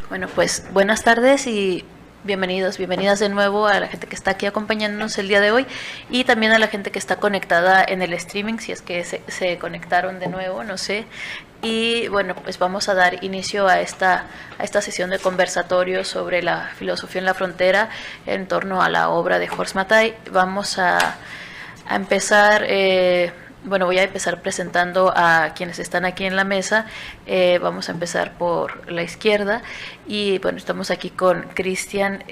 Bueno, pues buenas tardes y bienvenidos, bienvenidas de nuevo a la gente que está aquí acompañándonos el día de hoy y también a la gente que está conectada en el streaming, si es que se conectaron de nuevo, no sé. Y bueno, pues vamos a dar inicio a esta sesión de conversatorio sobre la filosofía en la frontera en torno a la obra de Horst Mathai. Vamos a empezar... Bueno, voy a empezar presentando a quienes están aquí en la mesa. Vamos a empezar por la izquierda y bueno, estamos aquí con Cristian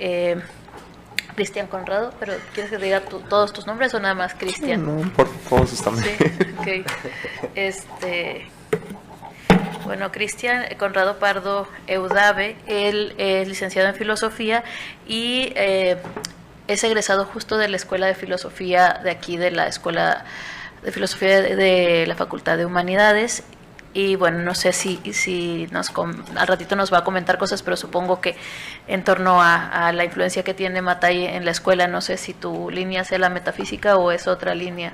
Conrado, pero ¿quieres que diga todos tus nombres o nada más Cristian? No, por todos están bien. Sí, ok. Bueno, Cristian Conrado Pardo Eudave, él es licenciado en filosofía y es egresado justo de la Escuela de Filosofía de aquí, de la Escuela de Filosofía de la Facultad de Humanidades. Y bueno, no sé si al ratito nos va a comentar cosas, pero supongo que en torno a la influencia que tiene Mathai en la escuela, no sé si tu línea sea la metafísica o es otra línea.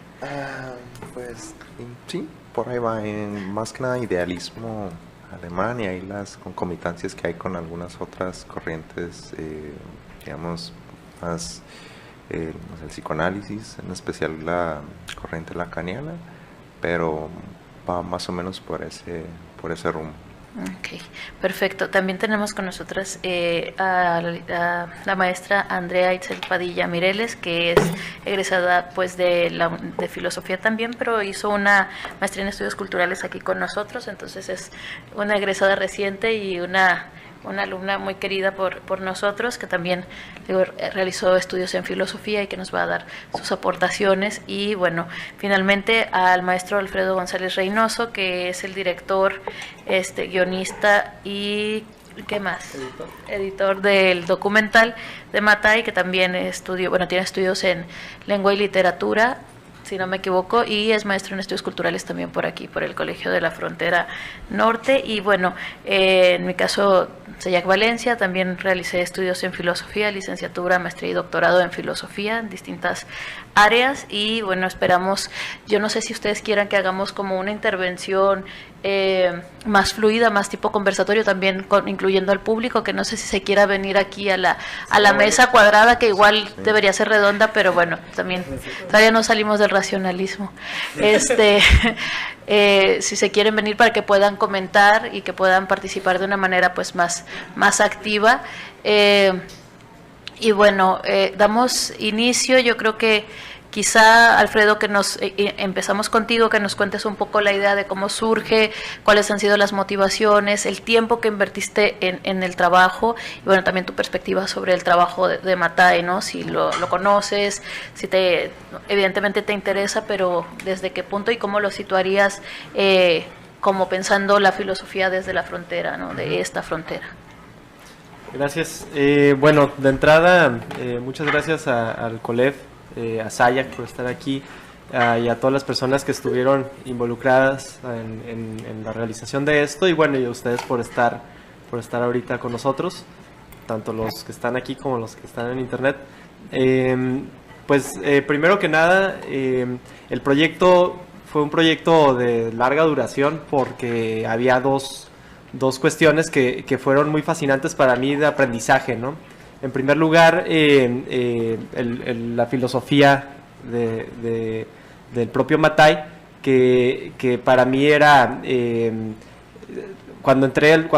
Pues sí, por ahí va, más que nada idealismo alemán y ahí las concomitancias que hay con algunas otras corrientes, digamos, más... el psicoanálisis, en especial la corriente lacaniana, pero va más o menos por ese rumbo. Ok, perfecto. También tenemos con nosotras a la maestra Andrea Itzel Padilla Mireles, que es egresada pues de filosofía también, pero hizo una maestría en estudios culturales aquí con nosotros, entonces es una egresada reciente y una alumna muy querida por nosotros, que también realizó estudios en filosofía y que nos va a dar sus aportaciones. Y bueno, finalmente al maestro Alfredo González Reynoso, que es el director, guionista y ¿qué más? Editor del documental de Mathai, que también tiene estudios en lengua y literatura, si no me equivoco, y es maestro en estudios culturales también por aquí, por el Colegio de la Frontera Norte. Y bueno, en mi caso, Sayac Valencia, también realicé estudios en filosofía, licenciatura, maestría y doctorado en filosofía en distintas áreas. Y bueno, esperamos, yo no sé si ustedes quieran que hagamos como una intervención más fluida, más tipo conversatorio, también incluyendo al público, que no sé si se quiera venir aquí a la mesa cuadrada, que igual debería ser redonda, pero bueno, también todavía no salimos del racionalismo. Si se quieren venir para que puedan comentar y que puedan participar de una manera pues más activa. Y bueno, damos inicio. Yo creo que quizá, Alfredo, que empezamos contigo, que nos cuentes un poco la idea de cómo surge, cuáles han sido las motivaciones, el tiempo que invertiste en el trabajo, y bueno, también tu perspectiva sobre el trabajo de Mathai, ¿no? Si lo conoces, si evidentemente te interesa, pero desde qué punto y cómo lo situarías como pensando la filosofía desde la frontera, ¿no? De esta frontera. Gracias. Bueno, de entrada, muchas gracias al COLEF, a Sayac por estar aquí, y a todas las personas que estuvieron involucradas en la realización de esto, y bueno, y a ustedes por estar ahorita con nosotros, tanto los que están aquí como los que están en internet. Primero que nada, el proyecto fue un proyecto de larga duración porque había dos cuestiones que fueron muy fascinantes para mí de aprendizaje, ¿no? En primer lugar, la filosofía del propio Mathai, que para mí era, cuando entré al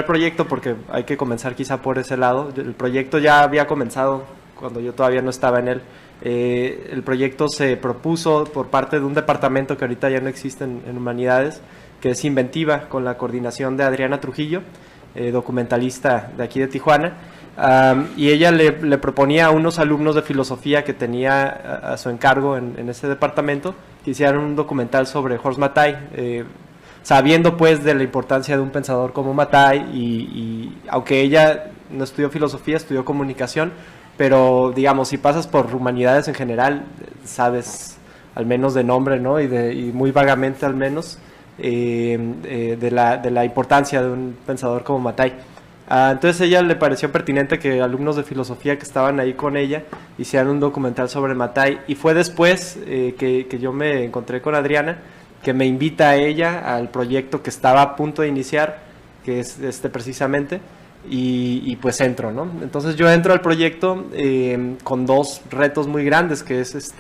proyecto, porque hay que comenzar quizá por ese lado, el proyecto ya había comenzado cuando yo todavía no estaba en él. El proyecto se propuso por parte de un departamento que ahorita ya no existe en Humanidades, que es Inventiva, con la coordinación de Adriana Trujillo, documentalista de aquí de Tijuana. Y ella le proponía a unos alumnos de filosofía que tenía a su encargo en ese departamento que hicieran un documental sobre Horst Mathai, sabiendo pues de la importancia de un pensador como Mathai, y aunque ella no estudió filosofía, estudió comunicación, pero digamos, si pasas por humanidades en general, sabes al menos de nombre, ¿no? y muy vagamente al menos de la importancia de un pensador como Mathai. Entonces a ella le pareció pertinente que alumnos de filosofía que estaban ahí con ella hicieran un documental sobre Mathai, y fue después que yo me encontré con Adriana, que me invita a ella al proyecto que estaba a punto de iniciar, que es precisamente, y pues entro, ¿no? Entonces yo entro al proyecto con dos retos muy grandes, que es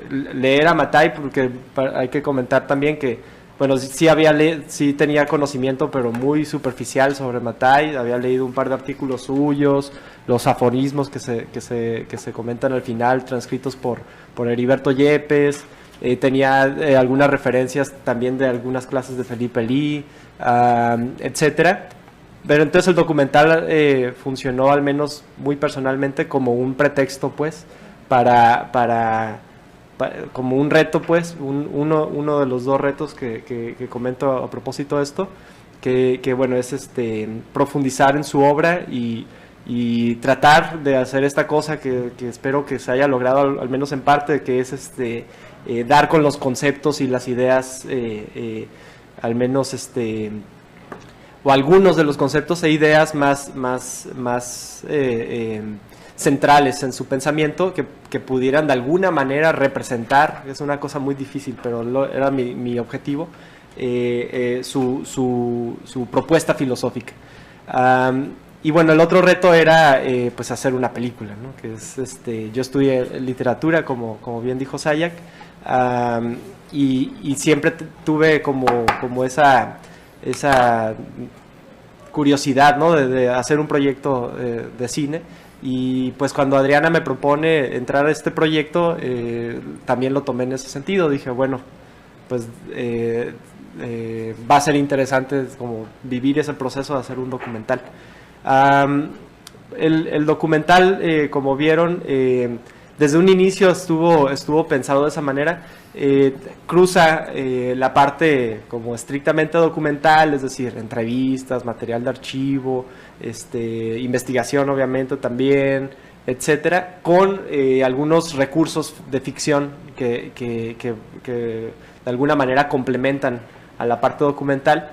leer a Mathai, porque hay que comentar también que, bueno, sí tenía conocimiento, pero muy superficial sobre Mathai. Había leído un par de artículos suyos, los aforismos que se comentan al final, transcritos por Heriberto Yepes. Tenía algunas referencias también de algunas clases de Felipe Lee, etcétera. Pero entonces el documental funcionó, al menos muy personalmente, como un pretexto, pues, como un reto, pues, uno de los dos retos que comento a propósito de esto, que bueno, es profundizar en su obra y tratar de hacer esta cosa que espero que se haya logrado, al menos en parte, que es dar con los conceptos y las ideas, al menos o algunos de los conceptos e ideas más centrales en su pensamiento, que pudieran de alguna manera representar, es una cosa muy difícil, pero era mi objetivo, su propuesta filosófica. Y bueno, el otro reto era pues hacer una película, ¿no? Que es, yo estudié literatura, como bien dijo Sayak, y siempre tuve como esa curiosidad, ¿no? de hacer un proyecto de cine. Y pues cuando Adriana me propone entrar a este proyecto, también lo tomé en ese sentido. Dije, bueno, pues va a ser interesante como vivir ese proceso de hacer un documental. El documental, como vieron, desde un inicio estuvo pensado de esa manera. Cruza la parte como estrictamente documental, es decir, entrevistas, material de archivo, investigación obviamente también, etcétera, con algunos recursos de ficción que de alguna manera complementan a la parte documental.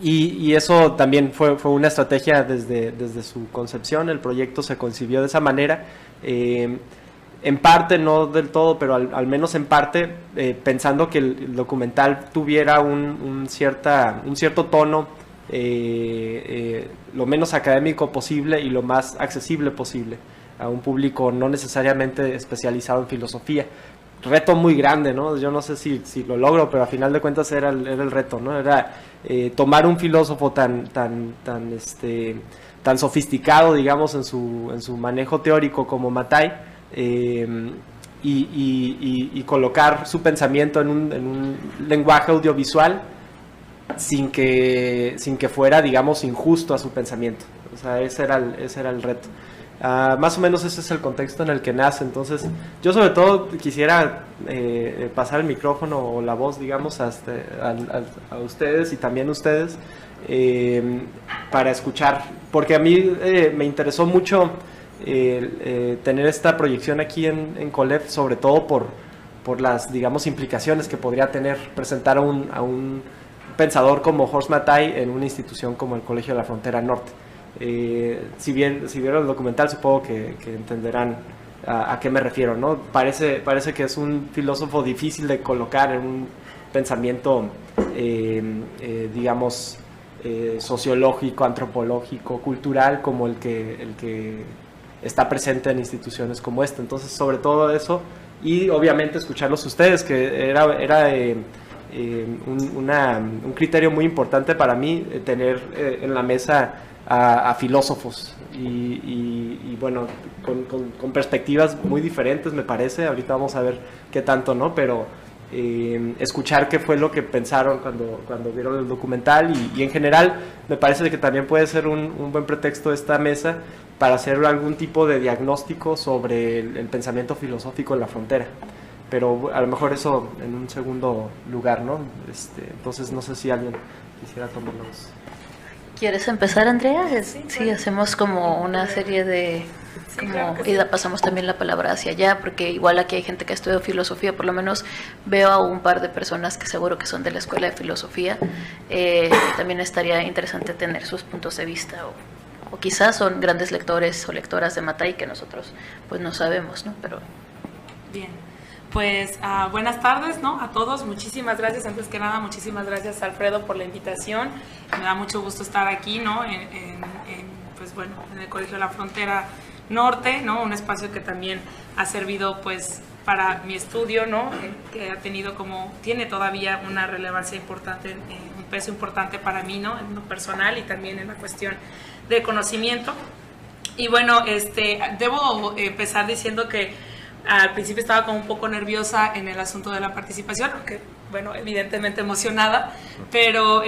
Y eso también fue una estrategia desde su concepción. El proyecto se concibió de esa manera, en parte, no del todo, pero al menos en parte, pensando que el documental tuviera un cierto tono lo menos académico posible y lo más accesible posible a un público no necesariamente especializado en filosofía. Reto muy grande, ¿no? Yo no sé si lo logro, pero a final de cuentas era el reto, ¿no? Era tomar un filósofo tan sofisticado, digamos, en su manejo teórico como Mathai, y colocar su pensamiento en un lenguaje audiovisual sin que fuera, digamos, injusto a su pensamiento. O sea, ese era el reto. Más o menos ese es el contexto en el que nace. Entonces, yo sobre todo quisiera pasar el micrófono o la voz, digamos, a ustedes y también a ustedes, para escuchar, porque a mí me interesó mucho tener esta proyección aquí en COLEF, sobre todo por las, digamos, implicaciones que podría tener presentar a un pensador como Horst Mathai en una institución como el Colegio de la Frontera Norte. Si vieron el documental, supongo que entenderán a qué me refiero, ¿no? Parece que es un filósofo difícil de colocar en un pensamiento, digamos, sociológico, antropológico, cultural, como el que está presente en instituciones como esta. Entonces, sobre todo eso, y obviamente escucharlos ustedes, que era un criterio muy importante para mí, tener en la mesa a filósofos y bueno, con perspectivas muy diferentes, me parece. Ahorita vamos a ver qué tanto, ¿no? Pero escuchar qué fue lo que pensaron cuando vieron el documental, y en general me parece que también puede ser un buen pretexto esta mesa para hacer algún tipo de diagnóstico sobre el pensamiento filosófico en la frontera. Pero a lo mejor eso en un segundo lugar, ¿no? Entonces no sé si alguien quisiera tomarnos. ¿Quieres empezar, Andrea? Sí, hacemos como una serie de... y pasamos también la palabra hacia allá, porque igual aquí hay gente que estudia filosofía, por lo menos veo a un par de personas que seguro que son de la escuela de filosofía. También estaría interesante tener sus puntos de vista, o quizás son grandes lectores o lectoras de Mathai que nosotros pues no sabemos, ¿no? Pero... Bien. Pues buenas tardes, ¿no? A todos, muchísimas gracias. Antes que nada, muchísimas gracias, Alfredo, por la invitación. Me da mucho gusto estar aquí, ¿no? Pues bueno, en el Colegio de la Frontera Norte, ¿no? Un espacio que también ha servido, pues, para mi estudio, ¿no? Que ha tenido tiene todavía una relevancia importante, un peso importante para mí, ¿no? En lo personal y también en la cuestión de conocimiento. Y bueno, debo empezar diciendo que al principio estaba como un poco nerviosa en el asunto de la participación, aunque, bueno, evidentemente emocionada, pero,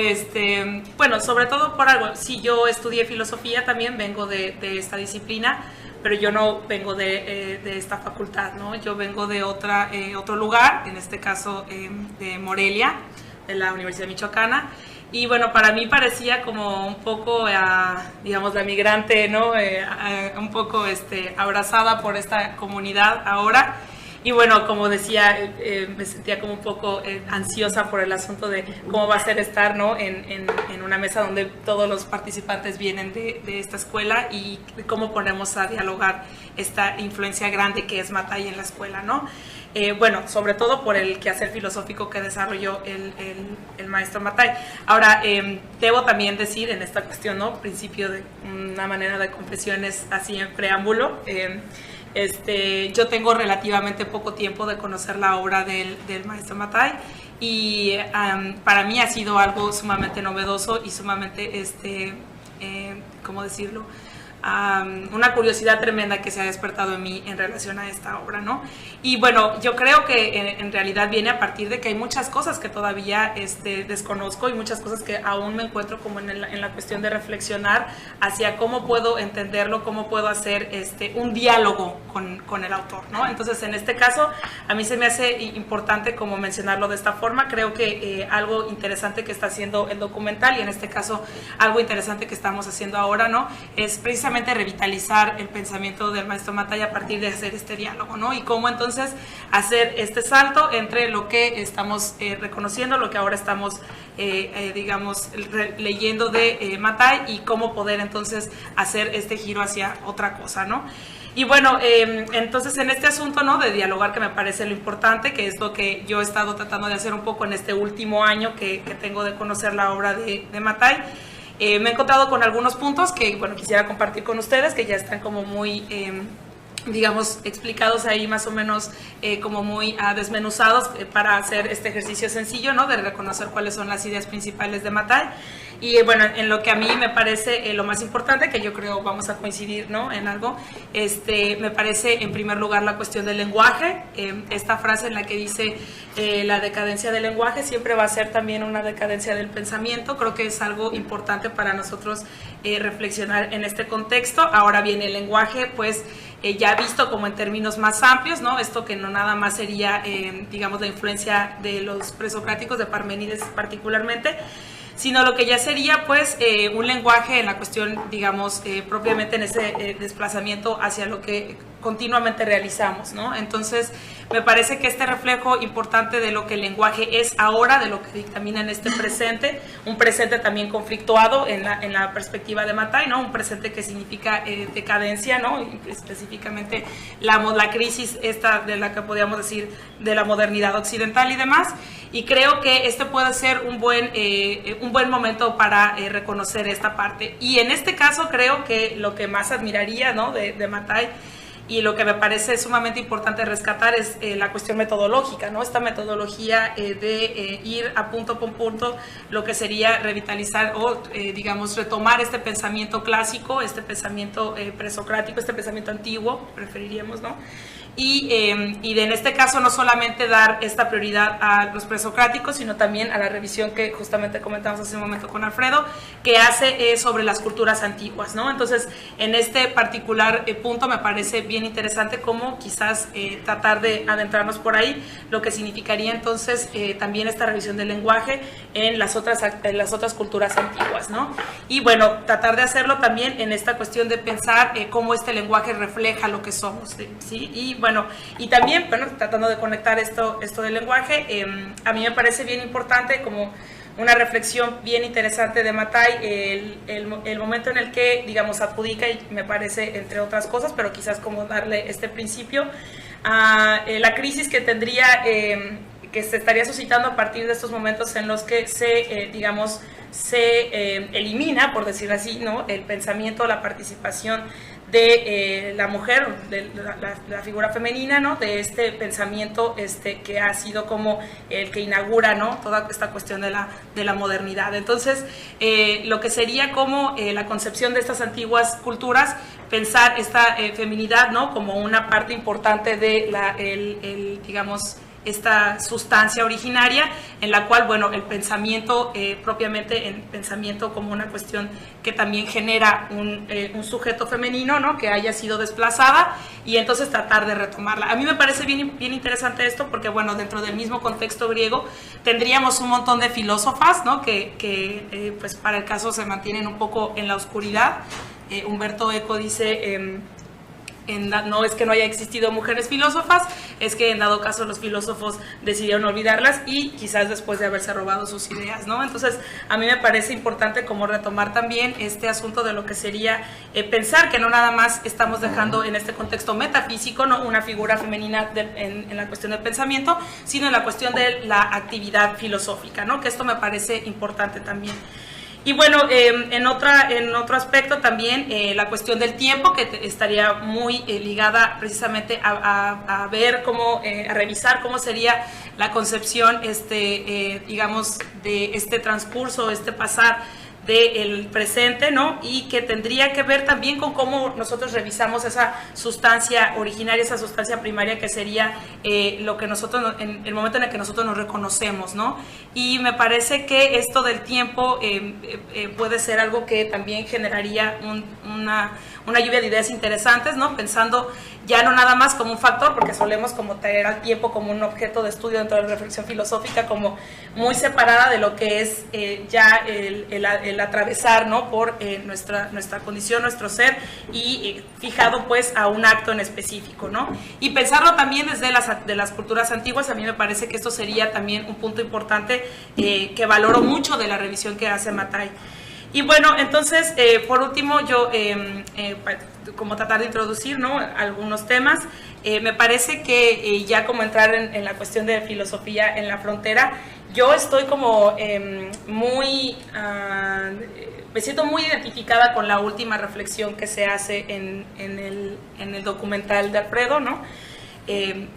bueno, sobre todo por algo. Sí, yo estudié filosofía también, vengo de esta disciplina, pero yo no vengo de esta facultad, ¿no? Yo vengo de otro lugar, en este caso de Morelia, de la Universidad Michoacana. Y bueno, para mí parecía como un poco, digamos, la migrante, ¿no? Un poco abrazada por esta comunidad ahora. Y bueno, como decía, me sentía como un poco ansiosa por el asunto de cómo va a ser estar, ¿no? en una mesa donde todos los participantes vienen de esta escuela y cómo ponemos a dialogar esta influencia grande que es Mathai en la escuela, ¿no? Bueno, sobre todo por el quehacer filosófico que desarrolló el maestro Mathai. Ahora, debo también decir en esta cuestión, ¿no? Principio de una manera de confesiones así en preámbulo, yo tengo relativamente poco tiempo de conocer la obra del maestro Mathai y para mí ha sido algo sumamente novedoso y sumamente, ¿cómo decirlo? Una curiosidad tremenda que se ha despertado en mí en relación a esta obra, ¿no? Y bueno, yo creo que en realidad viene a partir de que hay muchas cosas que todavía desconozco y muchas cosas que aún me encuentro como en la cuestión de reflexionar hacia cómo puedo entenderlo, cómo puedo hacer un diálogo con el autor, ¿no? Entonces, en este caso, a mí se me hace importante como mencionarlo de esta forma. Creo que algo interesante que está haciendo el documental y en este caso algo interesante que estamos haciendo ahora, ¿no? Es precisamente revitalizar el pensamiento del maestro Mathai a partir de hacer este diálogo, ¿no? Y cómo entonces hacer este salto entre lo que estamos reconociendo, lo que ahora estamos, digamos, leyendo de Mathai y cómo poder entonces hacer este giro hacia otra cosa, ¿no? Y bueno, entonces en este asunto, ¿no? De dialogar, que me parece lo importante, que es lo que yo he estado tratando de hacer un poco en este último año que tengo de conocer la obra de Mathai. Me he encontrado con algunos puntos que, bueno, quisiera compartir con ustedes, que ya están como muy, digamos, explicados ahí más o menos como muy desmenuzados para hacer este ejercicio sencillo, ¿no? De reconocer cuáles son las ideas principales de Mathai. Y bueno, en lo que a mí me parece lo más importante, que yo creo vamos a coincidir, ¿no? En algo, me parece en primer lugar la cuestión del lenguaje, esta frase en la que dice la decadencia del lenguaje siempre va a ser también una decadencia del pensamiento. Creo que es algo importante para nosotros reflexionar en este contexto. Ahora bien, el lenguaje, pues, ya visto como en términos más amplios, ¿no? Esto que no nada más sería, digamos, la influencia de los presocráticos, de Parménides particularmente, sino lo que ya sería, pues, un lenguaje en la cuestión, digamos, propiamente en ese desplazamiento hacia lo que continuamente realizamos, ¿no? Entonces, me parece que este reflejo importante de lo que el lenguaje es ahora, de lo que dictamina en este presente, un presente también conflictuado en la perspectiva de Mathai, ¿no? Un presente que significa decadencia, ¿no? Y específicamente la crisis esta de la que podríamos decir de la modernidad occidental y demás, y creo que este puede ser un buen momento para reconocer esta parte. Y en este caso creo que lo que más admiraría, ¿no? de Mathai, y lo que me parece sumamente importante rescatar es la cuestión metodológica, ¿no? Esta metodología de ir a punto por punto lo que sería revitalizar o, digamos, retomar este pensamiento clásico, este pensamiento presocrático, este pensamiento antiguo, preferiríamos, ¿no? Y en este caso no solamente dar esta prioridad a los presocráticos, sino también a la revisión que justamente comentamos hace un momento con Alfredo, que hace sobre las culturas antiguas, ¿no? Entonces, en este particular punto me parece bien interesante cómo quizás tratar de adentrarnos por ahí, lo que significaría entonces también esta revisión del lenguaje en las otras culturas antiguas, ¿no? Y bueno, tratar de hacerlo también en esta cuestión de pensar cómo este lenguaje refleja lo que somos, ¿sí? Y bueno, y también, bueno, tratando de conectar esto del lenguaje, a mí me parece bien importante como una reflexión bien interesante de Mathai, el momento en el que, digamos, adjudica, y me parece, entre otras cosas, pero quizás como darle este principio la crisis que tendría, que se estaría suscitando a partir de estos momentos en los que se elimina, por decirlo así, ¿no?, el pensamiento, la participación de la mujer, de la figura femenina, ¿no?, de este pensamiento que ha sido como el que inaugura, ¿no?, toda esta cuestión de la modernidad. Entonces, lo que sería como la concepción de estas antiguas culturas, pensar esta feminidad, ¿no?, como una parte importante de digamos, esta sustancia originaria, en la cual, bueno, el pensamiento propiamente, el pensamiento como una cuestión que también genera un sujeto femenino, ¿no?, que haya sido desplazada, y entonces tratar de retomarla. A mí me parece bien interesante esto, porque, bueno, dentro del mismo contexto griego tendríamos un montón de filósofas, ¿no?, que pues para el caso se mantienen un poco en la oscuridad. Humberto Eco dice... no es que no haya existido mujeres filósofas, es que en dado caso los filósofos decidieron olvidarlas y quizás después de haberse robado sus ideas, ¿no? Entonces, a mí me parece importante como retomar también este asunto de lo que sería pensar que no nada más estamos dejando en este contexto metafísico, ¿no?, una figura femenina en la cuestión del pensamiento, sino en la cuestión de la actividad filosófica, ¿no?, que esto me parece importante también. Y bueno, en otro aspecto también la cuestión del tiempo, que estaría muy ligada precisamente a ver cómo, a revisar cómo sería la concepción, digamos, de este transcurso, este pasar del presente, ¿no?, y que tendría que ver también con cómo nosotros revisamos esa sustancia originaria, esa sustancia primaria, que sería lo que nosotros, en el momento en el que nosotros nos reconocemos, ¿no? Y me parece que esto del tiempo puede ser algo que también generaría una lluvia de ideas interesantes, ¿no?, pensando ya no nada más como un factor, porque solemos como traer al tiempo como un objeto de estudio dentro de la reflexión filosófica, como muy separada de lo que es ya el atravesar, ¿no?, por nuestra condición, nuestro ser, y fijado pues a un acto en específico, ¿no? Y pensarlo también desde las culturas antiguas. A mí me parece que esto sería también un punto importante que valoro mucho de la revisión que hace Mattei. Y bueno, entonces, por último, yo, como tratar de introducir, ¿no?, algunos temas, me parece que ya como entrar en la cuestión de filosofía en la frontera, yo estoy como me siento muy identificada con la última reflexión que se hace en el documental de Alfredo, ¿no?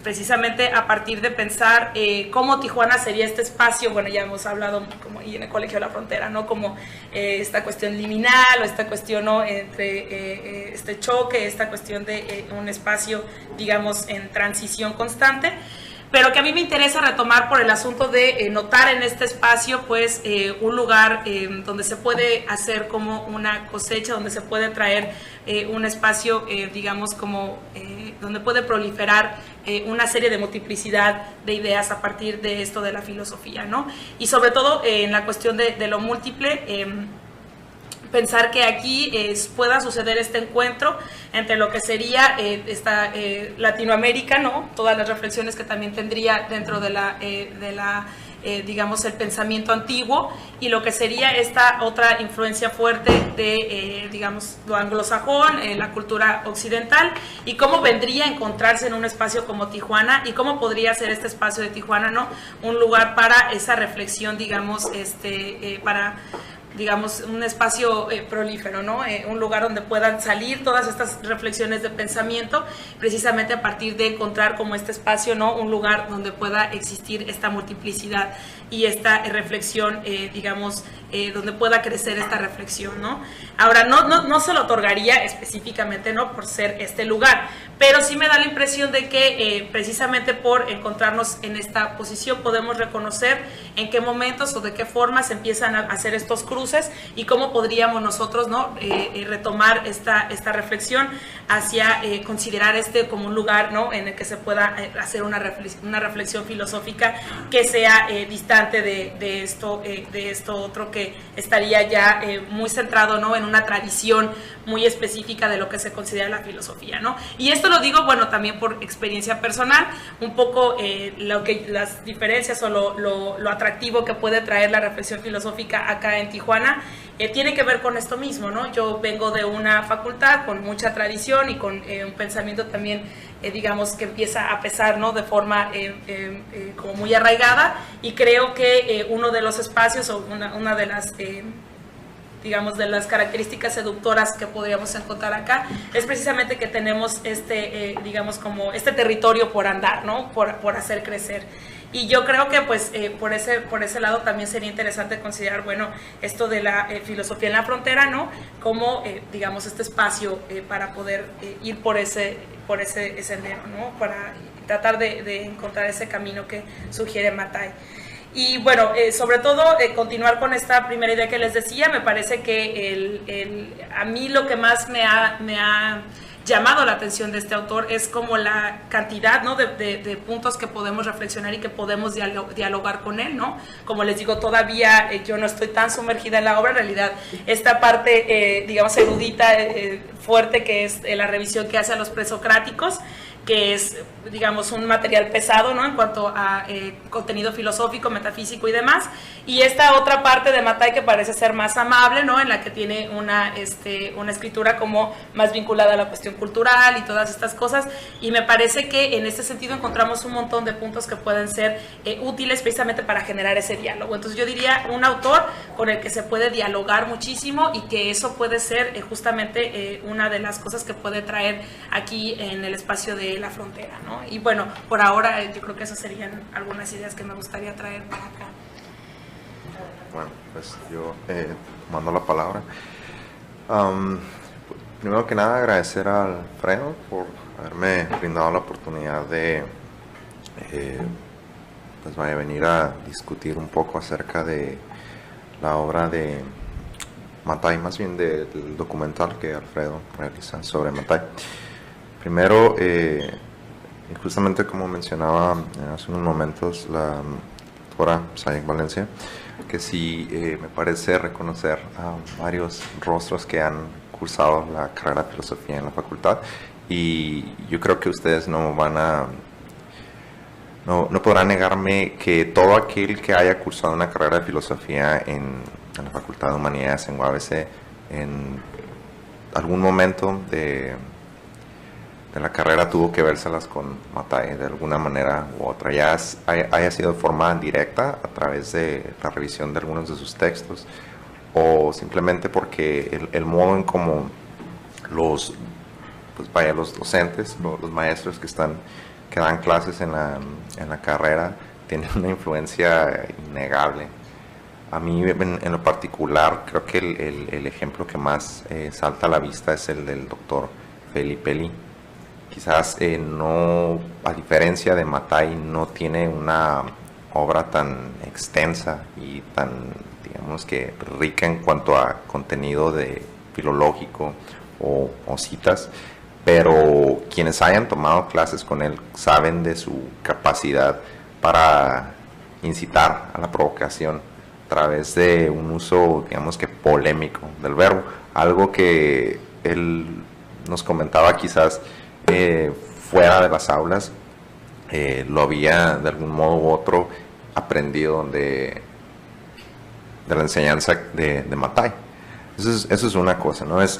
Precisamente a partir de pensar cómo Tijuana sería este espacio. Bueno, ya hemos hablado como y en el Colegio de la Frontera, ¿no?, como esta cuestión liminal, o esta cuestión, ¿no?, entre este choque, esta cuestión de un espacio, digamos, en transición constante, pero que a mí me interesa retomar por el asunto de notar en este espacio pues un lugar donde se puede hacer como una cosecha, donde se puede traer un espacio, digamos, como donde puede proliferar una serie de multiplicidad de ideas a partir de esto de la filosofía, ¿no? Y sobre todo en la cuestión de lo múltiple, pensar que aquí pueda suceder este encuentro entre lo que sería esta Latinoamérica, ¿no?, todas las reflexiones que también tendría dentro de digamos, el pensamiento antiguo, y lo que sería esta otra influencia fuerte de, digamos, lo anglosajón, la cultura occidental, y cómo vendría a encontrarse en un espacio como Tijuana, y cómo podría ser este espacio de Tijuana, ¿no?, un lugar para esa reflexión, digamos, para, digamos, un espacio prolífero, ¿no? Un lugar donde puedan salir todas estas reflexiones de pensamiento, precisamente a partir de encontrar como este espacio, ¿no?, un lugar donde pueda existir esta multiplicidad y esta reflexión, digamos, donde pueda crecer esta reflexión, ¿no? Ahora, no se lo otorgaría específicamente, ¿no?, por ser este lugar, pero sí me da la impresión de que precisamente por encontrarnos en esta posición podemos reconocer en qué momentos o de qué forma se empiezan a hacer estos cruces, y cómo podríamos nosotros, ¿no?, retomar esta reflexión hacia considerar como un lugar, ¿no?, en el que se pueda hacer una reflexión filosófica que sea distante de esto otro, que estaría ya muy centrado, ¿no?, en una tradición muy específica de lo que se considera la filosofía, ¿no? Y esto lo digo, bueno, también por experiencia personal, un poco las diferencias o lo atractivo que puede traer la reflexión filosófica acá en Tijuana, tiene que ver con esto mismo, ¿no? Yo vengo de una facultad con mucha tradición y con un pensamiento también, digamos, que empieza a pesar, ¿no? De forma como muy arraigada, y creo que uno de los espacios o una de las... digamos, de las características seductoras que podríamos encontrar acá, es precisamente que tenemos digamos, como este territorio por andar, ¿no? Por hacer crecer. Y yo creo que, pues, por ese lado también sería interesante considerar, bueno, esto de la filosofía en la frontera, ¿no? Como, digamos, este espacio para poder ir por ese sendero, ¿no? Para tratar de encontrar ese camino que sugiere Mathai. Y bueno, sobre todo continuar con esta primera idea que les decía, me parece que a mí lo que más me ha llamado la atención de este autor es como la cantidad, ¿no? de puntos que podemos reflexionar y que podemos dialogar con él, ¿no? Como les digo, todavía yo no estoy tan sumergida en la obra, en realidad esta parte, digamos, erudita, fuerte, que es la revisión que hace a los presocráticos, que es, digamos, un material pesado, ¿no? En cuanto a contenido filosófico, metafísico y demás, y esta otra parte de Mathai que parece ser más amable, ¿no? En la que tiene una escritura como más vinculada a la cuestión cultural y todas estas cosas, y me parece que en este sentido encontramos un montón de puntos que pueden ser útiles precisamente para generar ese diálogo. Entonces yo diría un autor con el que se puede dialogar muchísimo, y que eso puede ser justamente una de las cosas que puede traer aquí en el espacio de la frontera, ¿no? Y bueno, por ahora yo creo que esas serían algunas ideas que me gustaría traer para acá. Bueno, pues yo tomando la palabra. Primero que nada, agradecer a Alfredo por haberme brindado la oportunidad de pues vaya a venir a discutir un poco acerca de la obra de Mathai, más bien del documental que Alfredo realiza sobre Mathai. Primero, justamente como mencionaba hace unos momentos la doctora Sayek Valencia, que sí me parece reconocer a varios rostros que han cursado la carrera de filosofía en la facultad, y yo creo que ustedes no podrán negarme que todo aquel que haya cursado una carrera de filosofía en la Facultad de Humanidades en UABC en algún momento de la carrera tuvo que vérselas con Mathai de alguna manera u otra, ya haya sido de forma directa a través de la revisión de algunos de sus textos, o simplemente porque el modo en cómo los docentes, los maestros que dan clases en la carrera tienen una influencia innegable. A mí en lo particular creo que el ejemplo que más salta a la vista es el del doctor Felipe Lee. Quizás no, a diferencia de Mathai, no tiene una obra tan extensa y tan, digamos que rica en cuanto a contenido filológico o citas, pero quienes hayan tomado clases con él saben de su capacidad para incitar a la provocación a través de un uso, digamos que polémico del verbo, algo que él nos comentaba quizás fuera de las aulas, lo había de algún modo u otro aprendido de la enseñanza de Mathai. Eso es una cosa, ¿no? Es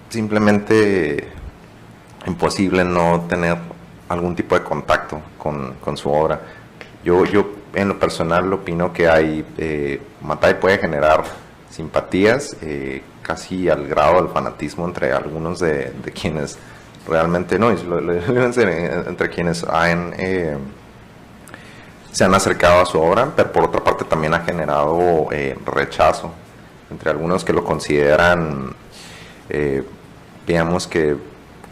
simplemente imposible no tener algún tipo de contacto con su obra. Yo en lo personal opino que Mathai puede generar simpatías casi al grado del fanatismo entre algunos de quienes realmente no, entre quienes se han acercado a su obra, pero por otra parte también ha generado rechazo entre algunos que lo consideran digamos que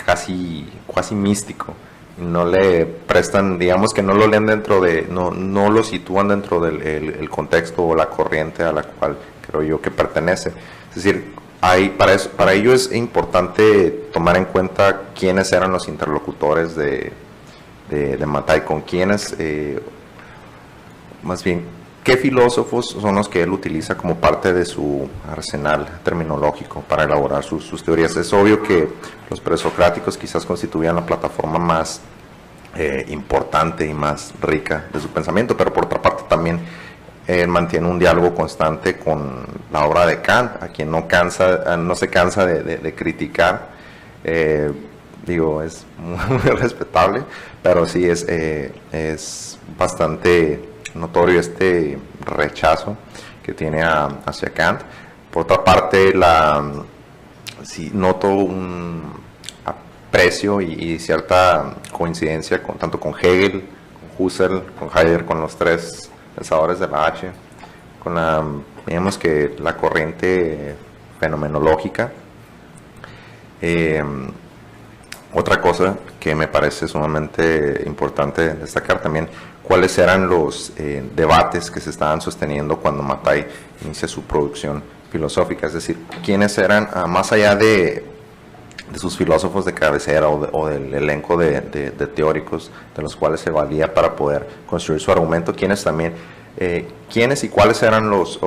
casi místico, no le prestan, digamos que no lo leen no lo sitúan dentro del contexto o la corriente a la cual creo yo que pertenece. Es decir, para ello es importante tomar en cuenta quiénes eran los interlocutores de Mathai, con quiénes, más bien, qué filósofos son los que él utiliza como parte de su arsenal terminológico para elaborar sus teorías. Es obvio que los presocráticos quizás constituían la plataforma más importante y más rica de su pensamiento, pero por otra parte también él mantiene un diálogo constante con la obra de Kant, a quien no se cansa de criticar. Digo, es muy respetable, pero sí es bastante notorio este rechazo que tiene hacia Kant. Por otra parte, sí noto un aprecio y cierta coincidencia tanto con Hegel, con Husserl, con Heidegger, con los tres pensadores de la H, con digamos que la corriente fenomenológica. Otra cosa que me parece sumamente importante destacar también, cuáles eran los debates que se estaban sosteniendo cuando Mattei inicia su producción filosófica, es decir, quiénes eran, más allá de sus filósofos de cabecera o del elenco de teóricos de los cuales se valía para poder construir su argumento, quiénes y cuáles eran los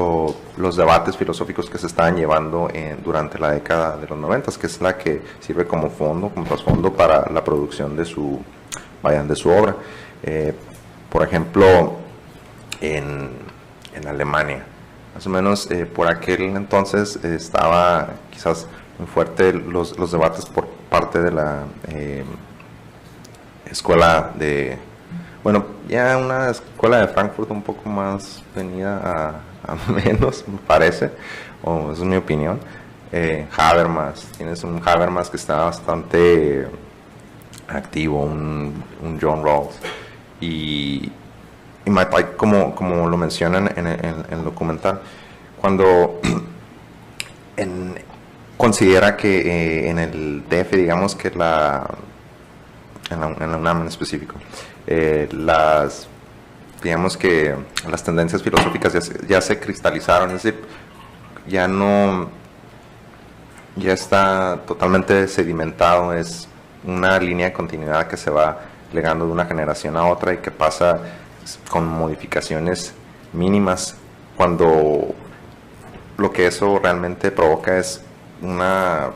debates filosóficos que se estaban llevando durante la década de los 90, que es la que sirve como fondo, como trasfondo para la producción de su obra. Por ejemplo, en Alemania, más o menos por aquel entonces estaba quizás muy fuerte los debates por parte de la escuela bueno, ya una escuela de Frankfurt un poco más venida a menos, me parece, o es mi opinión. Habermas, tienes un Habermas que está bastante activo, un John Rawls, y Mattei, como lo mencionan en el documental, cuando considera que en el DF, digamos que en la UNAM en específico, digamos que las tendencias filosóficas ya se cristalizaron, es decir, ya está totalmente sedimentado, es una línea de continuidad que se va legando de una generación a otra y que pasa con modificaciones mínimas, cuando lo que eso realmente provoca es una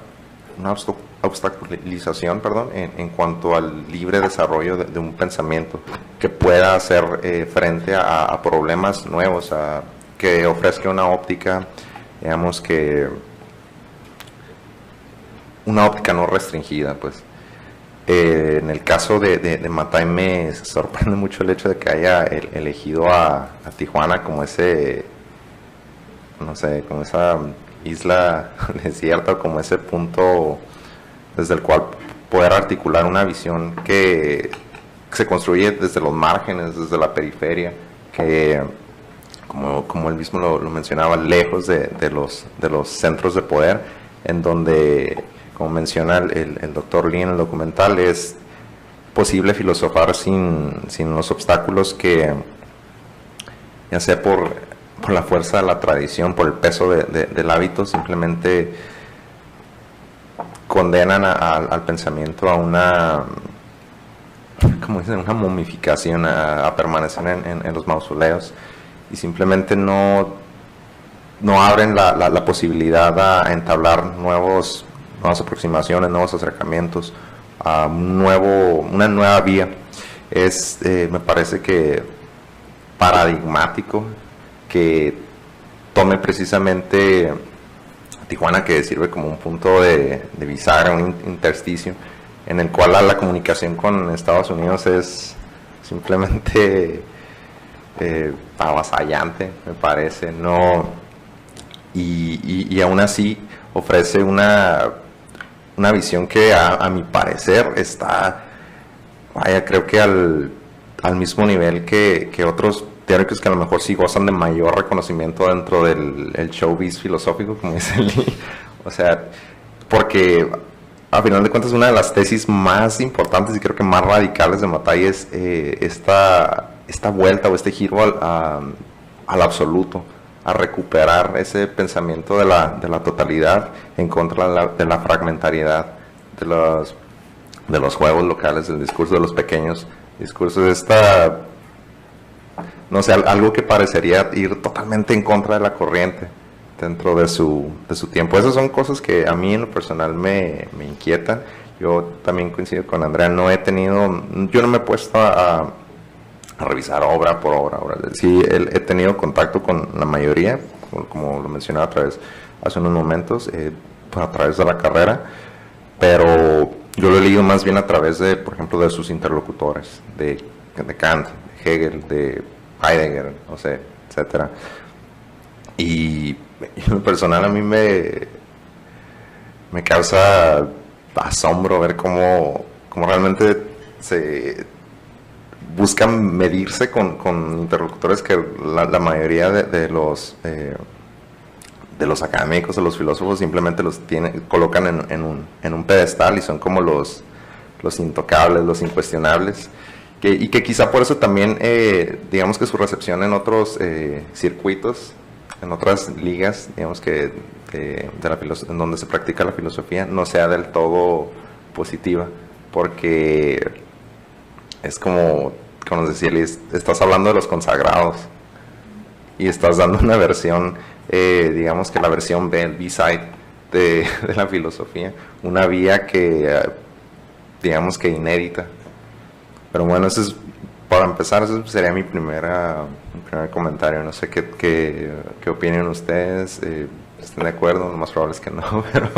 obstaculización, en cuanto al libre desarrollo de un pensamiento que pueda hacer frente a problemas nuevos, que ofrezca una óptica, digamos que una óptica no restringida, pues. En el caso de Mattei me sorprende mucho el hecho de que haya elegido a Tijuana como ese, no sé, como esa isla desierta, como ese punto desde el cual poder articular una visión que se construye desde los márgenes, desde la periferia, que como él mismo lo mencionaba, lejos de los centros de poder, en donde, como menciona el doctor Lee en el documental, es posible filosofar sin los obstáculos que, ya sea por la fuerza de la tradición, por el peso del hábito, simplemente condenan al pensamiento a una, como dicen, una momificación, a permanecer en los mausoleos, y simplemente no abren la posibilidad a entablar nuevas aproximaciones, nuevos acercamientos, a una nueva vía. Me parece que paradigmático que tome precisamente Tijuana, que sirve como un punto de bisagra, un intersticio, en el cual la comunicación con Estados Unidos es simplemente avasallante, me parece, ¿no? Y aún así ofrece una visión que a mi parecer está, creo que al mismo nivel que otros teóricos que a lo mejor sí gozan de mayor reconocimiento dentro del showbiz filosófico, como dice Lee. O sea, porque a final de cuentas una de las tesis más importantes y creo que más radicales de Mattei es esta vuelta o este giro al absoluto, a recuperar ese pensamiento de la totalidad en contra de la fragmentariedad, de los juegos locales, del discurso de los pequeños discursos, no sé, algo que parecería ir totalmente en contra de la corriente dentro de su tiempo. Esas son cosas que a mí en lo personal me inquietan. Yo también coincido con Andrea, yo no me he puesto a a revisar obra por obra. Sí, he tenido contacto con la mayoría, como lo mencionaba hace unos momentos, a través de la carrera, pero yo lo he leído más bien a través de, por ejemplo, de sus interlocutores, de Kant, de Hegel, de Heidegger, no sé, etcétera. Y en lo personal a mí me causa asombro ver cómo realmente se buscan medirse con interlocutores que la mayoría de los académicos, de los filósofos, simplemente los colocan en un pedestal y son como los intocables, los incuestionables, y que quizá por eso también, digamos que su recepción en otros circuitos, en otras ligas, digamos que en donde se practica la filosofía, no sea del todo positiva, porque es como nos decía Liz, estás hablando de los consagrados y estás dando una versión, digamos que la versión B, el B-side de la filosofía, una vía que, digamos que inédita. Pero bueno, eso es, para empezar, eso sería mi primer comentario. No sé qué opinen ustedes, estén de acuerdo, lo más probable es que no, pero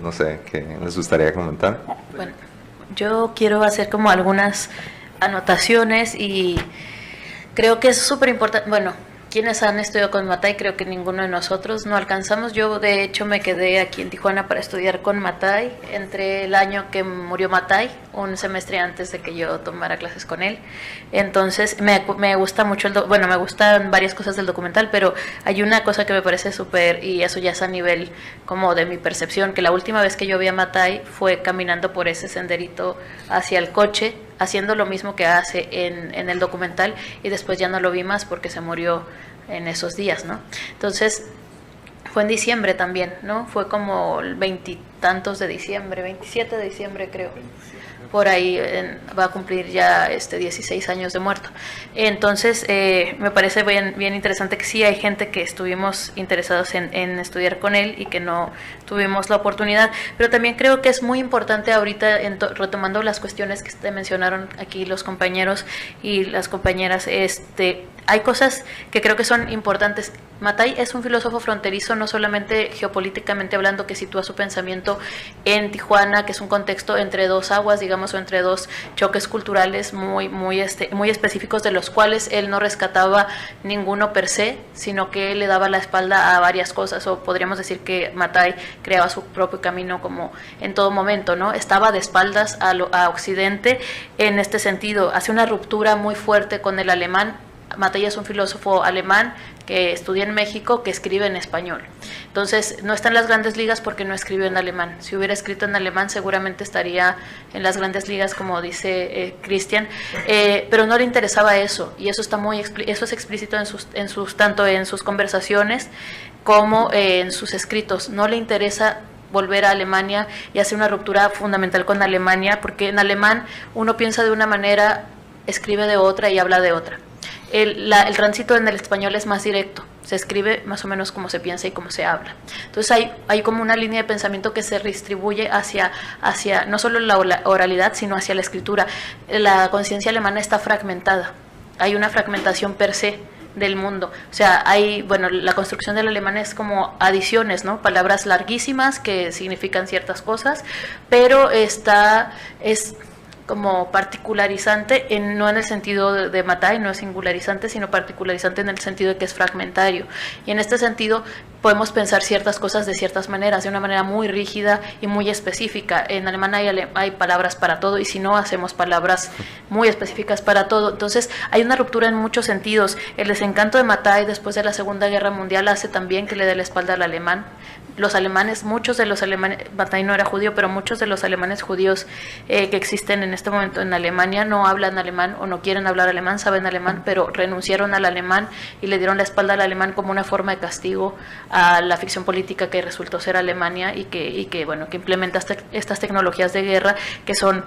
no sé, ¿qué les gustaría comentar? Bueno, yo quiero hacer como algunas anotaciones y creo que es súper importante. Bueno, quienes han estudiado con Mattei, creo que ninguno de nosotros no alcanzamos. Yo de hecho me quedé aquí en Tijuana para estudiar con Mattei entre el año que murió Mattei, un semestre antes de que yo tomara clases con él. Entonces me gusta mucho bueno, me gustan varias cosas del documental, pero hay una cosa que me parece súper, y eso ya es a nivel como de mi percepción, que la última vez que yo vi a Mattei fue caminando por ese senderito hacia el coche, haciendo lo mismo que hace en el documental, y después ya no lo vi más porque se murió en esos días, ¿no? Entonces fue en diciembre también, ¿no? Fue como el 20 y tantos de diciembre, 27 de diciembre creo. Por ahí va a cumplir ya 16 años de muerto. Entonces, me parece bien interesante que sí hay gente que estuvimos interesados en estudiar con él y que no tuvimos la oportunidad, pero también creo que es muy importante ahorita, retomando las cuestiones que te mencionaron aquí los compañeros y las compañeras, hay cosas que creo que son importantes. Mattei es un filósofo fronterizo, no solamente geopolíticamente hablando, que sitúa su pensamiento en Tijuana, que es un contexto entre dos aguas, digamos, o entre dos choques culturales muy específicos, de los cuales él no rescataba ninguno per se, sino que le daba la espalda a varias cosas, o podríamos decir que Mattei creaba su propio camino como en todo momento, ¿no? Estaba de espaldas a Occidente en este sentido, hace una ruptura muy fuerte con el alemán. Mattei es un filósofo alemán que estudia en México, que escribe en español. Entonces, no está en las grandes ligas porque no escribió en alemán. Si hubiera escrito en alemán, seguramente estaría en las grandes ligas, como dice Cristian, pero no le interesaba eso, y eso está eso es explícito tanto en sus conversaciones como en sus escritos. No le interesa volver a Alemania y hacer una ruptura fundamental con Alemania, porque en alemán uno piensa de una manera, escribe de otra y habla de otra. El tránsito en el español es más directo, se escribe más o menos como se piensa y como se habla. Entonces hay como una línea de pensamiento que se redistribuye hacia no solo la oralidad, sino hacia la escritura. La conciencia alemana está fragmentada, hay una fragmentación per se del mundo. O sea, la construcción del alemán es como adiciones, ¿no? Palabras larguísimas que significan ciertas cosas, pero es como particularizante, no en el sentido de Mattei, no es singularizante, sino particularizante en el sentido de que es fragmentario. Y en este sentido podemos pensar ciertas cosas de ciertas maneras, de una manera muy rígida y muy específica. En alemán hay palabras para todo, y si no, hacemos palabras muy específicas para todo. Entonces hay una ruptura en muchos sentidos. El desencanto de Mattei después de la Segunda Guerra Mundial hace también que le dé la espalda al alemán. Muchos de los alemanes, Mattei no era judío, pero muchos de los alemanes judíos que existen en este momento en Alemania no hablan alemán o no quieren hablar alemán, saben alemán, pero renunciaron al alemán y le dieron la espalda al alemán como una forma de castigo a la ficción política que resultó ser Alemania, y que implementa estas tecnologías de guerra, que son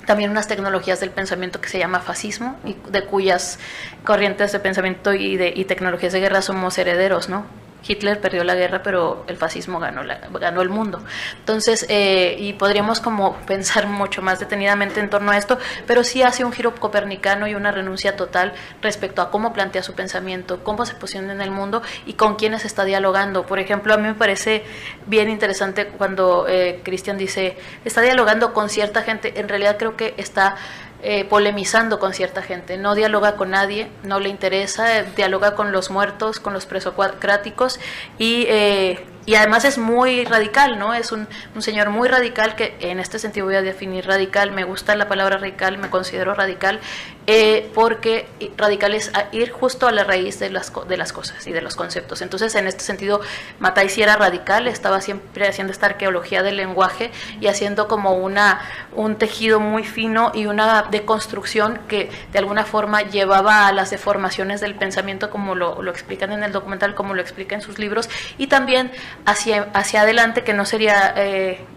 también unas tecnologías del pensamiento que se llama fascismo, y de cuyas corrientes de pensamiento y tecnologías de guerra somos herederos, ¿no? Hitler perdió la guerra, pero el fascismo ganó el mundo. Entonces, y podríamos como pensar mucho más detenidamente en torno a esto, pero sí hace un giro copernicano y una renuncia total respecto a cómo plantea su pensamiento, cómo se posiciona en el mundo y con quiénes está dialogando. Por ejemplo, a mí me parece bien interesante cuando Christian dice, está dialogando con cierta gente. En realidad creo que está polemizando con cierta gente, no dialoga con nadie, no le interesa, dialoga con los muertos, con los presocráticos y además es muy radical, ¿no? Es un señor muy radical, que en este sentido voy a definir radical, me gusta la palabra radical, me considero radical, porque radical es ir justo a la raíz de las cosas y de los conceptos. Entonces, en este sentido, Mattei sí era radical, estaba siempre haciendo esta arqueología del lenguaje y haciendo como un tejido muy fino y una deconstrucción que de alguna forma llevaba a las deformaciones del pensamiento, como lo explican en el documental, como lo explica en sus libros, y también hacia adelante, que no sería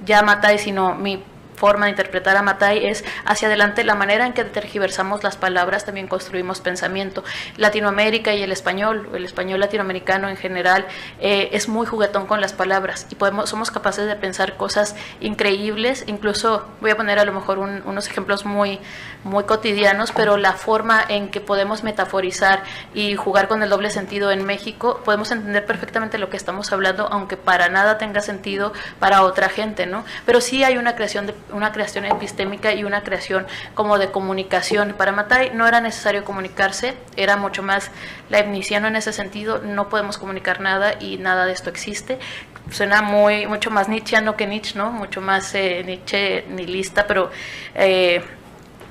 ya Mattei, sino mi forma de interpretar a Mattei es hacia adelante, la manera en que tergiversamos las palabras, también construimos pensamiento. Latinoamérica y el español latinoamericano en general es muy juguetón con las palabras y somos capaces de pensar cosas increíbles. Incluso voy a poner a lo mejor unos ejemplos muy cotidianos, pero la forma en que podemos metaforizar y jugar con el doble sentido en México, podemos entender perfectamente lo que estamos hablando, aunque para nada tenga sentido para otra gente, ¿no? Pero sí hay una creación epistémica y una creación como de comunicación. Para Mattei no era necesario comunicarse, era mucho más leibniziano en ese sentido, no podemos comunicar nada y nada de esto existe. Suena mucho más nietzscheano que Nietzsche, ¿no? Mucho más Nietzsche nihilista, pero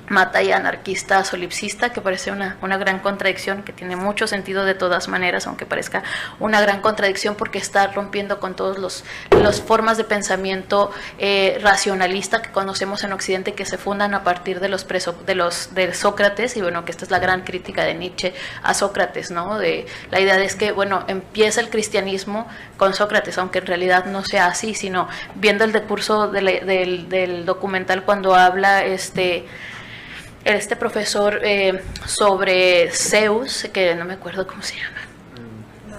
Mattei anarquista solipsista, que parece una gran contradicción, que tiene mucho sentido de todas maneras, aunque parezca una gran contradicción, porque está rompiendo con todas las formas de pensamiento racionalista que conocemos en Occidente, que se fundan a partir de Sócrates. Y bueno, que esta es la gran crítica de Nietzsche a Sócrates, ¿no? La idea es que, bueno, empieza el cristianismo con Sócrates, aunque en realidad no sea así, sino viendo el decurso del documental, cuando habla este profesor sobre Zeus, que no me acuerdo cómo se llama.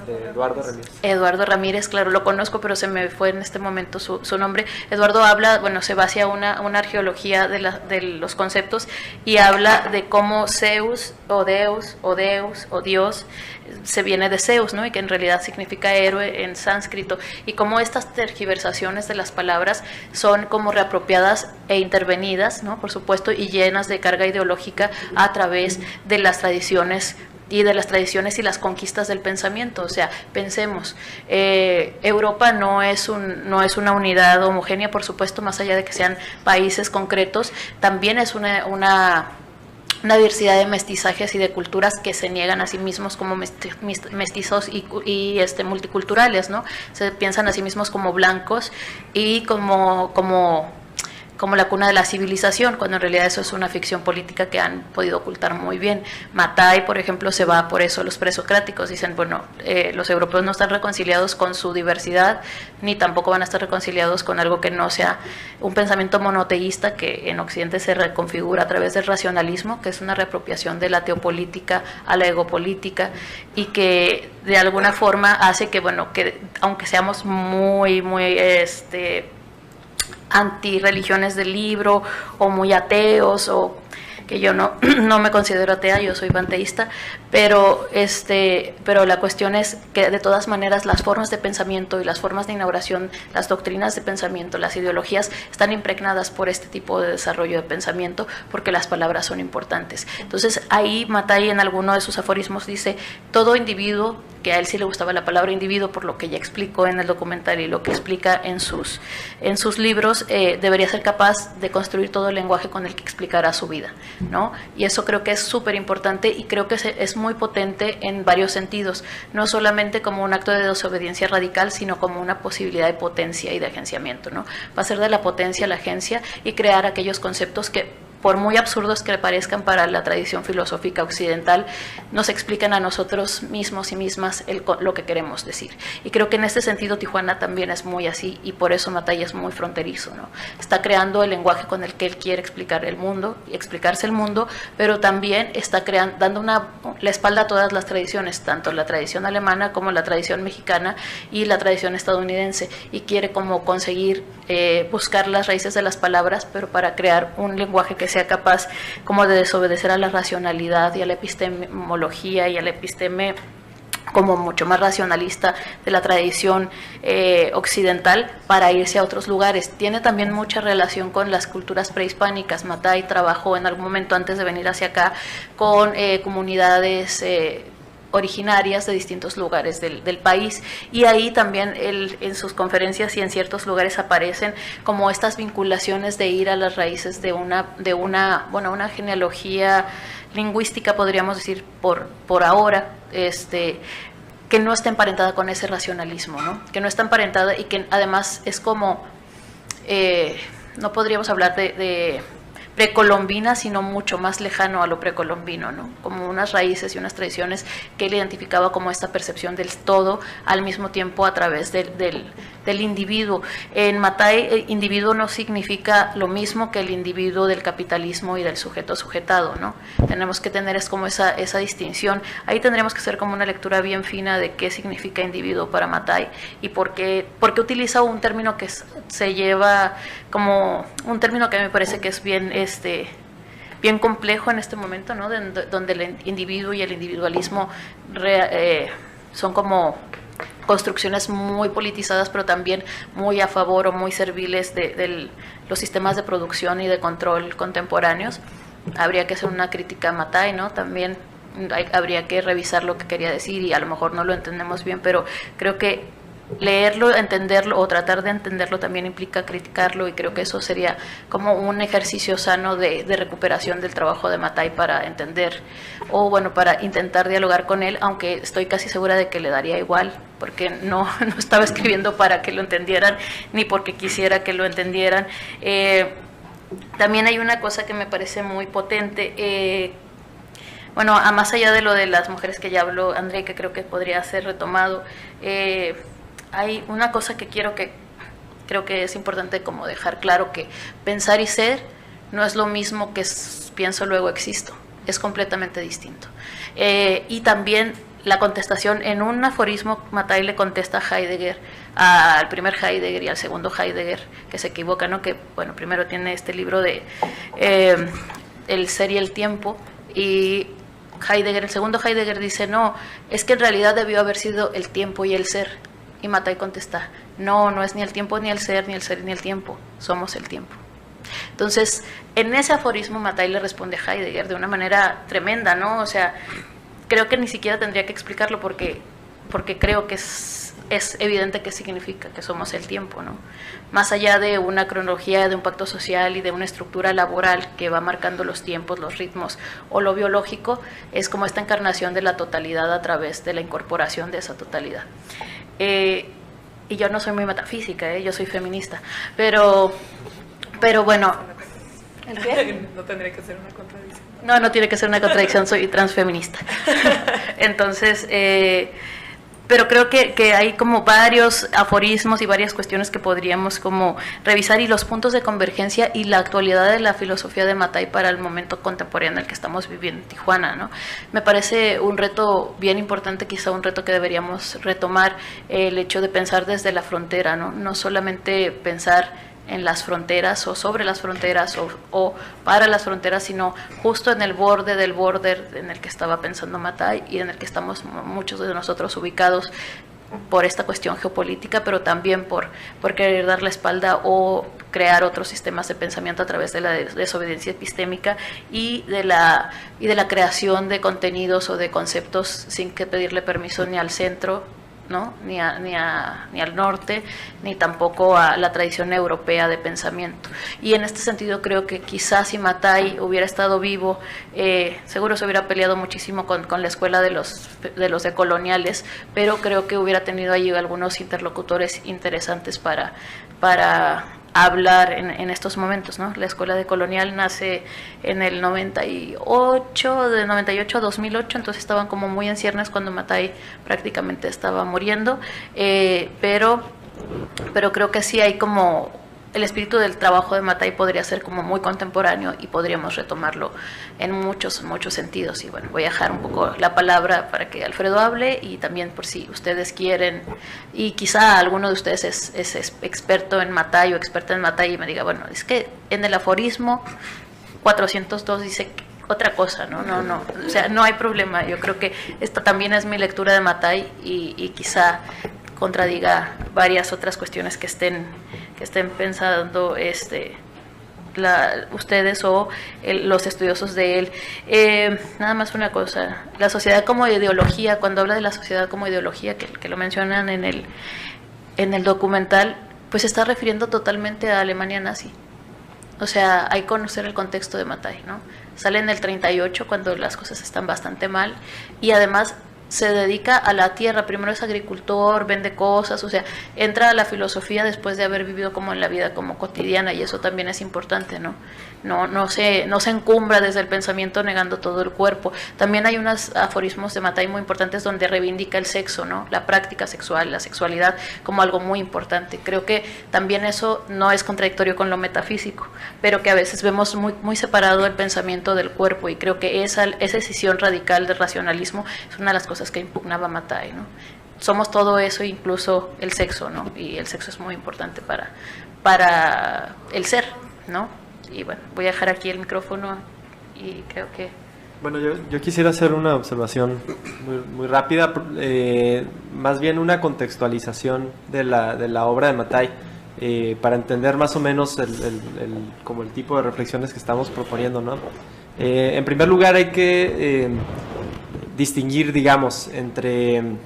Eduardo Ramírez. Eduardo Ramírez, claro, lo conozco, pero se me fue en este momento su nombre. Eduardo habla, bueno, se va hacia una arqueología de los conceptos y habla de cómo Zeus o Deus o Dios se viene de Zeus, ¿no? Y que en realidad significa héroe en sánscrito, y cómo estas tergiversaciones de las palabras son como reapropiadas e intervenidas, ¿no? Por supuesto, y llenas de carga ideológica a través de las tradiciones y las conquistas del pensamiento. O sea, pensemos, Europa no es una unidad homogénea, por supuesto, más allá de que sean países concretos, también es una diversidad de mestizajes y de culturas que se niegan a sí mismos como mestizos y multiculturales, ¿no? Se piensan a sí mismos como blancos y como la cuna de la civilización, cuando en realidad eso es una ficción política que han podido ocultar muy bien. Mattei, por ejemplo, se va por eso. Los presocráticos dicen, bueno, los europeos no están reconciliados con su diversidad, ni tampoco van a estar reconciliados con algo que no sea un pensamiento monoteísta, que en Occidente se reconfigura a través del racionalismo, que es una reapropiación de la teopolítica a la egopolítica, y que de alguna forma hace que, bueno, que aunque seamos muy antirreligiones del libro, o muy ateos, o que yo no me considero atea, yo soy panteísta, pero la cuestión es que de todas maneras las formas de pensamiento y las formas de inauguración, las doctrinas de pensamiento, las ideologías están impregnadas por este tipo de desarrollo de pensamiento, porque las palabras son importantes. Entonces ahí Mattei en alguno de sus aforismos dice, todo individuo, que a él sí le gustaba la palabra individuo, por lo que ya explicó en el documental y lo que explica en sus libros, debería ser capaz de construir todo el lenguaje con el que explicará su vida, ¿no? Y eso creo que es súper importante, y creo que es muy potente en varios sentidos, no solamente como un acto de desobediencia radical, sino como una posibilidad de potencia y de agenciamiento, ¿no? Va a ser de la potencia a la agencia y crear aquellos conceptos que por muy absurdos que parezcan para la tradición filosófica occidental, nos explican a nosotros mismos y mismas lo que queremos decir. Y creo que en este sentido Tijuana también es muy así, y por eso Matay es muy fronterizo, ¿no? Está creando el lenguaje con el que él quiere explicar el mundo y explicarse el mundo, pero también está dando la espalda a todas las tradiciones, tanto la tradición alemana como la tradición mexicana y la tradición estadounidense, y quiere como conseguir buscar las raíces de las palabras, pero para crear un lenguaje que sea capaz como de desobedecer a la racionalidad y a la epistemología y a la episteme como mucho más racionalista de la tradición occidental, para irse a otros lugares. Tiene también mucha relación con las culturas prehispánicas. Matay trabajó en algún momento antes de venir hacia acá con comunidades originarias de distintos lugares del país, y ahí también él en sus conferencias y en ciertos lugares aparecen como estas vinculaciones de ir a las raíces de una genealogía lingüística, podríamos decir por ahora, que no está emparentada con ese racionalismo, ¿no? Que no está emparentada, y que además es como no podríamos hablar de precolombina, sino mucho más lejano a lo precolombino, ¿no? Como unas raíces y unas tradiciones que él identificaba como esta percepción del todo, al mismo tiempo a través del individuo. En Matay, individuo no significa lo mismo que el individuo del capitalismo y del sujeto sujetado, ¿no? Tenemos que tener como esa distinción. Ahí tendríamos que hacer como una lectura bien fina de qué significa individuo para Matay, y por qué utiliza un término que se lleva como un término que me parece que es bien complejo en este momento, ¿no? Donde el individuo y el individualismo son como construcciones muy politizadas, pero también muy a favor o muy serviles de los sistemas de producción y de control contemporáneos. Habría que hacer una crítica a Matay, ¿no? También habría que revisar lo que quería decir, y a lo mejor no lo entendemos bien, pero creo que leerlo, entenderlo o tratar de entenderlo también implica criticarlo, y creo que eso sería como un ejercicio sano de recuperación del trabajo de Matay para entender, o bueno, para intentar dialogar con él, aunque estoy casi segura de que le daría igual, porque no estaba escribiendo para que lo entendieran, ni porque quisiera que lo entendieran. También hay una cosa que me parece muy potente, bueno, a más allá de lo de las mujeres que ya habló André, que creo que podría ser retomado, hay una cosa que creo que es importante como dejar claro, que pensar y ser no es lo mismo que pienso luego existo, es completamente distinto. Y también la contestación en un aforismo, Matay le contesta a Heidegger, al primer Heidegger y al segundo Heidegger, que se equivoca, ¿no? Que bueno, primero tiene este libro de El ser y el tiempo, y el segundo Heidegger dice, no, es que en realidad debió haber sido el tiempo y el ser. Y Matay contesta, no es ni el tiempo ni el ser ni el tiempo, somos el tiempo. Entonces, en ese aforismo Matay le responde a Heidegger de una manera tremenda, ¿no? O sea, creo que ni siquiera tendría que explicarlo porque creo que es evidente que significa que somos el tiempo, ¿no? Más allá de una cronología, de un pacto social y de una estructura laboral que va marcando los tiempos, los ritmos o lo biológico, es como esta encarnación de la totalidad a través de la incorporación de esa totalidad. Y yo no soy muy metafísica, yo soy feminista, pero bueno, ¿el qué? No tendría que ser una contradicción. No tiene que ser una contradicción, soy transfeminista. Entonces, pero creo que hay como varios aforismos y varias cuestiones que podríamos como revisar, y los puntos de convergencia y la actualidad de la filosofía de Matay para el momento contemporáneo en el que estamos viviendo en Tijuana, ¿no? Me parece un reto bien importante, quizá un reto que deberíamos retomar, el hecho de pensar desde la frontera, ¿no? No solamente pensar en las fronteras o sobre las fronteras o para las fronteras, sino justo en el borde del border en el que estaba pensando Matay y en el que estamos muchos de nosotros ubicados por esta cuestión geopolítica, pero también por querer dar la espalda o crear otros sistemas de pensamiento a través de la desobediencia epistémica y de la creación de contenidos o de conceptos sin que pedirle permiso ni al centro, ¿no? ni al norte, ni tampoco a la tradición europea de pensamiento. Y en este sentido creo que quizás si Matay hubiera estado vivo, seguro se hubiera peleado muchísimo con la escuela de los decoloniales, pero creo que hubiera tenido allí algunos interlocutores interesantes para hablar en estos momentos, ¿no? La Escuela de Colonial nace en el 98, de 98 a 2008, entonces estaban como muy en ciernes cuando Mathai prácticamente estaba muriendo, pero creo que sí hay como el espíritu del trabajo de Mathai podría ser como muy contemporáneo y podríamos retomarlo en muchos sentidos. Y bueno, voy a dejar un poco la palabra para que Alfredo hable y también por si ustedes quieren, y quizá alguno de ustedes es experto en Mathai o experta en Mathai y me diga, bueno, es que en el aforismo 402 dice otra cosa, ¿no? O sea, no hay problema. Yo creo que esta también es mi lectura de Mathai y quizá contradiga varias otras cuestiones que estén pensando ustedes o los estudiosos de él. Nada más una cosa, la sociedad como ideología, cuando habla de la sociedad como ideología, que lo mencionan en el documental, pues se está refiriendo totalmente a Alemania nazi. O sea, hay que conocer el contexto de Mathai, ¿no? Sale en el 38 cuando las cosas están bastante mal y además se dedica a la tierra, primero es agricultor, vende cosas, o sea, entra a la filosofía después de haber vivido como en la vida como cotidiana y eso también es importante, ¿no? No se encumbra desde el pensamiento negando todo el cuerpo. También hay unos aforismos de Mathai muy importantes donde reivindica el sexo, ¿no? La práctica sexual, la sexualidad como algo muy importante. Creo que también eso no es contradictorio con lo metafísico, pero que a veces vemos muy separado el pensamiento del cuerpo y creo que esa decisión radical del racionalismo es una de las cosas que impugnaba Mathai, ¿no? Somos todo eso, incluso el sexo, ¿no? Y el sexo es muy importante para el ser, ¿no? Y bueno, voy a dejar aquí el micrófono y creo que... Bueno, yo quisiera hacer una observación muy rápida, más bien una contextualización de la obra de Mathai, para entender más o menos como el tipo de reflexiones que estamos proponiendo, ¿no? En primer lugar hay que distinguir, digamos, entre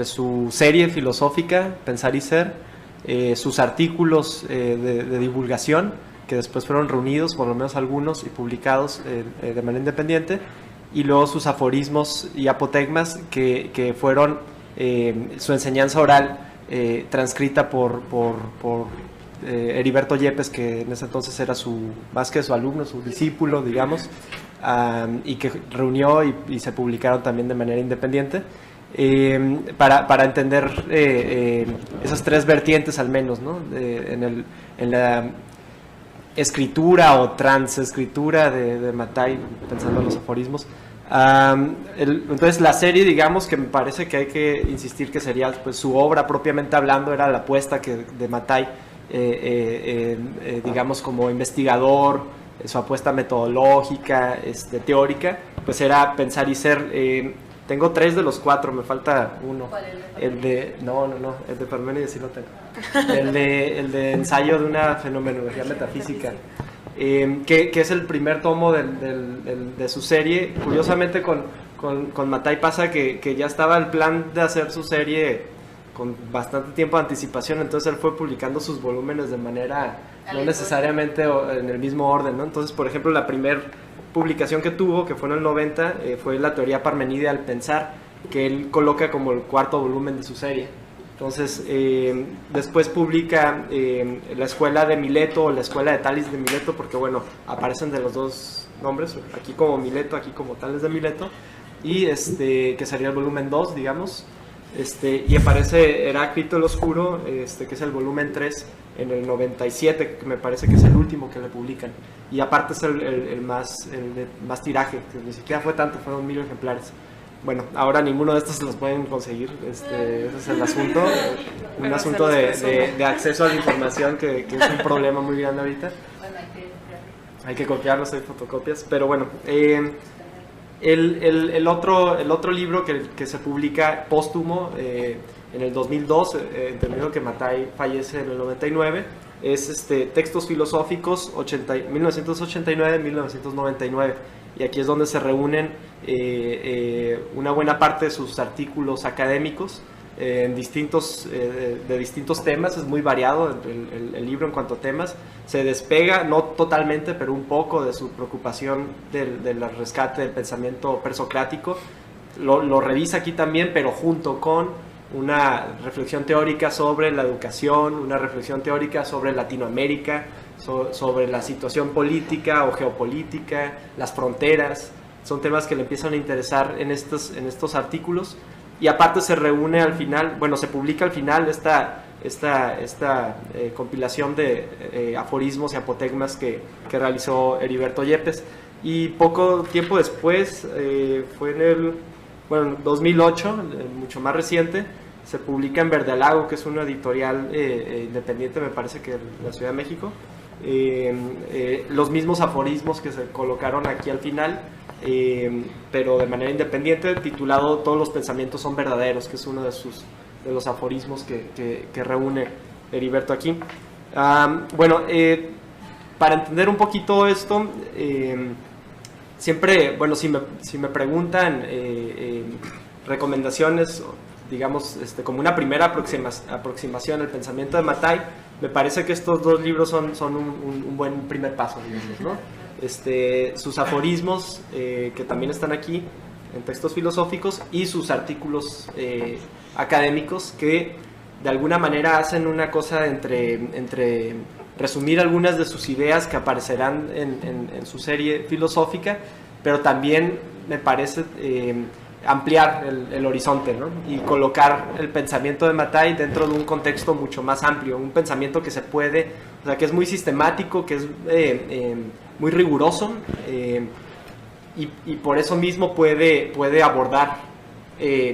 su serie filosófica, Pensar y Ser, sus artículos de divulgación, que después fueron reunidos, por lo menos algunos, y publicados de manera independiente, y luego sus aforismos y apotegmas, que fueron su enseñanza oral transcrita por Heriberto Yepes, que en ese entonces era más que su alumno, su discípulo, digamos, y que reunió y se publicaron también de manera independiente, para entender esas tres vertientes al menos, ¿no? En la escritura o transescritura de Mathai, pensando en los aforismos. Entonces la serie, digamos, que me parece que hay que insistir que sería pues, su obra propiamente hablando, era la apuesta de Mathai, digamos, como investigador, su apuesta metodológica, teórica, pues era Pensar y Ser. Tengo 3 de los 4, me falta uno. ¿Cuál es el de el de Parménides sí lo tengo. el de Ensayo de una fenomenología metafísica, que es el primer tomo de su serie. Curiosamente con Mathai pasa que ya estaba el plan de hacer su serie con bastante tiempo de anticipación, entonces él fue publicando sus volúmenes de manera no necesariamente en el mismo orden, ¿no? Entonces, por ejemplo, la primera publicación que tuvo, que fue en el 90, fue la teoría parmenídea al pensar, que él coloca como el 4º volumen de su serie. Entonces, después publica la escuela de Mileto o la escuela de Tales de Mileto, porque bueno, aparecen de los dos nombres, aquí como Mileto, aquí como Tales de Mileto, y que sería el volumen 2, digamos, y aparece Heráclito el Oscuro, que es el volumen 3, en el 97, que me parece que es el último que le publican, y aparte es el de más tiraje, que ni siquiera fue tanto, fueron 1000 ejemplares. Bueno, ahora ninguno de estos se los pueden conseguir, ese es el asunto, un asunto de acceso a la información que es un problema muy grande ahorita. Hay que copiarlos, hay fotocopias, pero bueno, el otro libro que se publica póstumo en el 2002, entendido que Mathai fallece en el 99, es Textos Filosóficos 1989-1999, y aquí es donde se reúnen una buena parte de sus artículos académicos de distintos temas. Es muy variado el libro en cuanto a temas. Se despega, no totalmente, pero un poco, de su preocupación del rescate del pensamiento presocrático. Lo revisa aquí también, pero junto con una reflexión teórica sobre la educación, una reflexión teórica sobre Latinoamérica, sobre la situación política o geopolítica, las fronteras. Son temas que le empiezan a interesar en estos artículos, y aparte se reúne al final, bueno, se publica al final esta compilación de aforismos y apotegmas que realizó Heriberto Yepes. Y poco tiempo después, fue en el 2008, mucho más reciente, se publica en Verdalago, que es una editorial independiente, me parece que de la Ciudad de México, los mismos aforismos que se colocaron aquí al final, pero de manera independiente, titulado Todos los pensamientos son verdaderos, que es uno de los aforismos que reúne Heriberto aquí. Para entender un poquito esto, siempre, bueno, si me preguntan recomendaciones, digamos, como una primera aproximación al pensamiento de Mattei, me parece que estos dos libros son un buen primer paso, digamos, ¿no? Sus aforismos, que también están aquí en textos filosóficos, y sus artículos académicos, que de alguna manera hacen una cosa entre resumir algunas de sus ideas que aparecerán en su serie filosófica, pero también me parece ampliar el horizonte, ¿no? Y colocar el pensamiento de Mattei dentro de un contexto mucho más amplio, un pensamiento que se puede, o sea, que es muy sistemático, que es muy riguroso, y por eso mismo puede abordar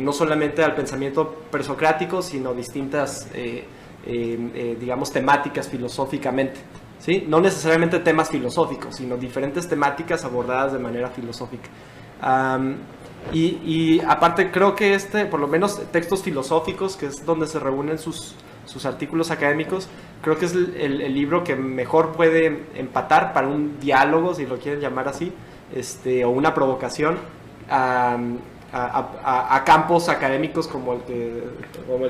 no solamente al pensamiento presocrático, sino distintas digamos, temáticas filosóficamente, ¿sí? No necesariamente temas filosóficos, sino diferentes temáticas abordadas de manera filosófica. Y aparte creo que por lo menos textos filosóficos, que es donde se reúnen sus artículos académicos, creo que es el libro que mejor puede empatar para un diálogo, si lo quieren llamar así, o una provocación a campos académicos como el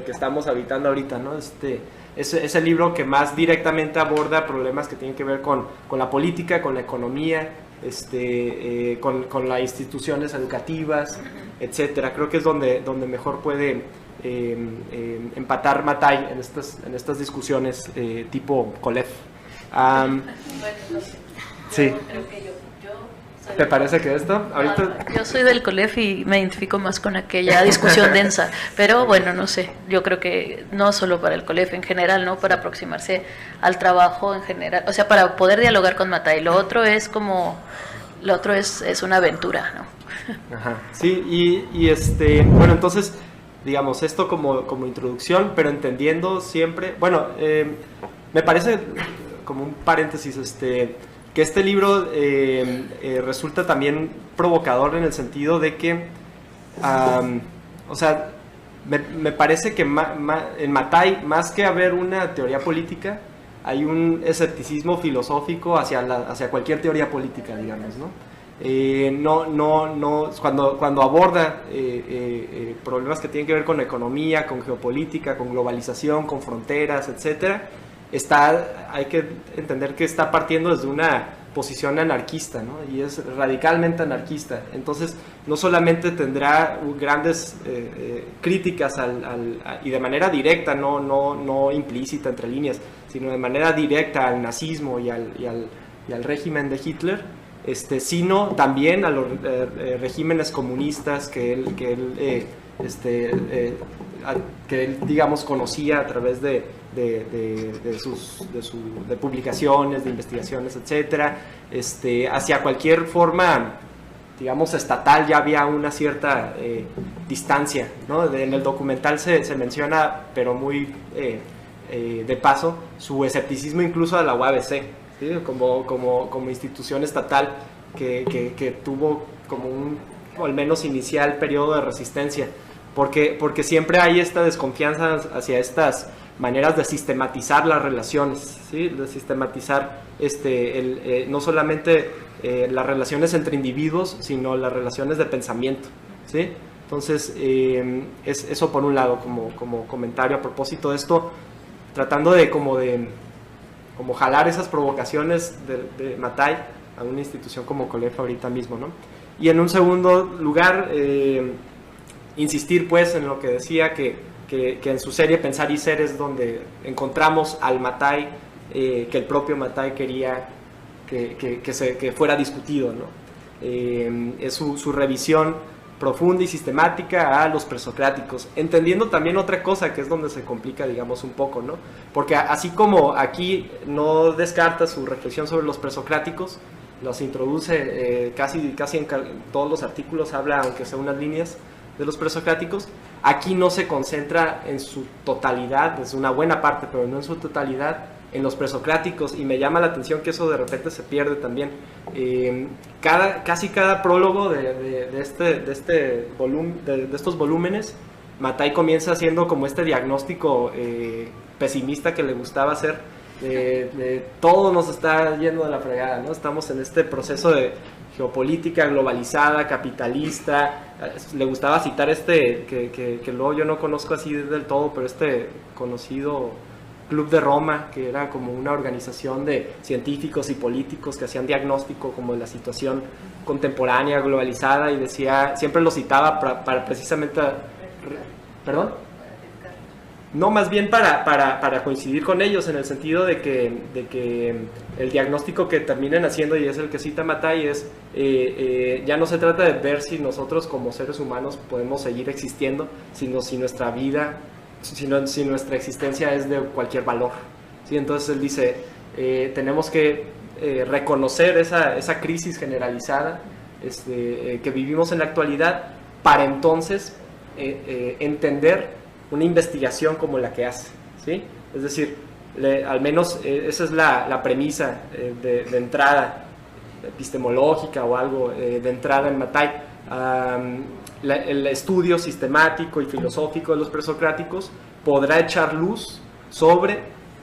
que estamos habitando ahorita, ¿no? Es el libro que más directamente aborda problemas que tienen que ver con la política, con la economía, con las instituciones educativas, etcétera. Creo que es donde mejor puede empatar Mattei en estas discusiones tipo Colef. Sí. ¿Te parece que esto? Ahorita... Yo soy del COLEF y me identifico más con aquella discusión densa, pero bueno, no sé, yo creo que no solo para el COLEF en general, ¿no? Para aproximarse al trabajo en general, o sea, para poder dialogar con Mattei. Lo otro es una aventura, ¿no? Ajá, sí, y bueno, entonces, digamos, esto como introducción, pero entendiendo siempre, bueno, me parece como un paréntesis, que este libro resulta también provocador en el sentido de que, o sea, me parece que en Mattei, más que haber una teoría política, hay un escepticismo filosófico hacia cualquier teoría política, digamos, ¿no? Cuando aborda problemas que tienen que ver con economía, con geopolítica, con globalización, con fronteras, etcétera, hay que entender que está partiendo desde una posición anarquista, ¿no? Y es radicalmente anarquista. Entonces, no solamente tendrá grandes críticas y de manera directa, no implícita entre líneas, sino de manera directa al nazismo y al régimen de Hitler, sino también a los regímenes comunistas que él, digamos, conocía a través de publicaciones, de investigaciones, etcétera. Hacia cualquier forma, digamos, estatal, ya había una cierta distancia, ¿no? En el documental se menciona, pero muy de paso, su escepticismo incluso a la UABC, ¿sí? como institución estatal que tuvo como o al menos inicial periodo de resistencia, porque siempre hay esta desconfianza hacia estas maneras de sistematizar las relaciones, ¿sí? De sistematizar no solamente las relaciones entre individuos, sino las relaciones de pensamiento, ¿sí? Entonces, es eso por un lado, como comentario a propósito de esto, tratando de jalar esas provocaciones de Mattei a una institución como COLEF ahorita mismo, ¿no? Y en un segundo lugar, insistir pues en lo que decía, que que en su serie Pensar y Ser es donde encontramos al Mathai que el propio Mathai quería que fuera discutido, ¿no? Es su revisión profunda y sistemática a los presocráticos, entendiendo también otra cosa que es donde se complica, digamos, un poco, ¿no? Porque así como aquí no descarta su reflexión sobre los presocráticos, los introduce casi en todos los artículos, habla, aunque sea unas líneas, de los presocráticos, aquí no se concentra en su totalidad, es una buena parte, pero no en su totalidad, en los presocráticos, y me llama la atención que eso de repente se pierde también. Casi cada prólogo de estos volúmenes, Mathai comienza haciendo como este diagnóstico pesimista que le gustaba hacer, de todo nos está yendo de la fregada, ¿no? Estamos en este proceso de geopolítica globalizada, capitalista. Le gustaba citar que luego yo no conozco así del todo, pero este conocido Club de Roma, que era como una organización de científicos y políticos que hacían diagnóstico como de la situación contemporánea, globalizada, y decía, siempre lo citaba para precisamente... ¿Perdón? No, más bien para coincidir con ellos, en el sentido de que el diagnóstico que terminan haciendo, y es el que cita Mathai, es ya no se trata de ver si nosotros como seres humanos podemos seguir existiendo, sino si nuestra vida, si nuestra existencia es de cualquier valor, ¿sí? Entonces él dice, tenemos que reconocer esa crisis generalizada que vivimos en la actualidad, para entonces entender una investigación como la que hace, ¿sí? Es decir, al menos esa es la premisa de entrada epistemológica o algo de entrada en Mathai. El estudio sistemático y filosófico de los presocráticos podrá echar luz sobre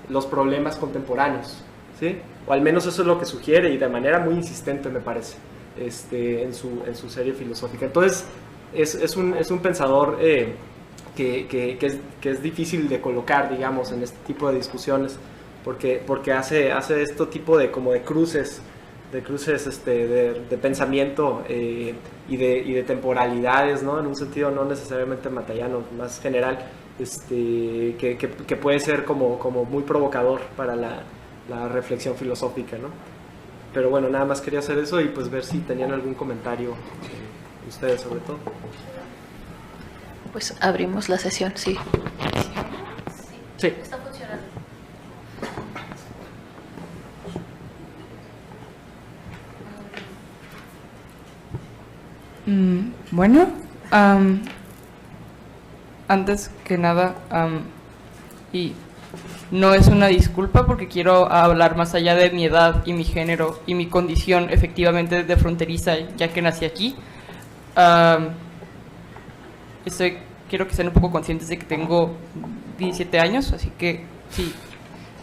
los problemas contemporáneos, ¿sí? O al menos eso es lo que sugiere, y de manera muy insistente, me parece, en su serie filosófica. Entonces es un pensador que es difícil de colocar, digamos, en este tipo de discusiones, porque hace este tipo de como de cruces de pensamiento y de temporalidades, ¿no? En un sentido no necesariamente matayano, más general, que puede ser como muy provocador para la reflexión filosófica, ¿no? Pero bueno, nada más quería hacer eso y pues ver si tenían algún comentario ustedes sobre todo. Pues abrimos la sesión, sí. Sí. Está funcionando. Bueno, antes que nada, y no es una disculpa porque quiero hablar más allá de mi edad y mi género y mi condición efectivamente de fronteriza, ya que nací aquí. Quiero que estén un poco conscientes de que tengo 17 años, así que si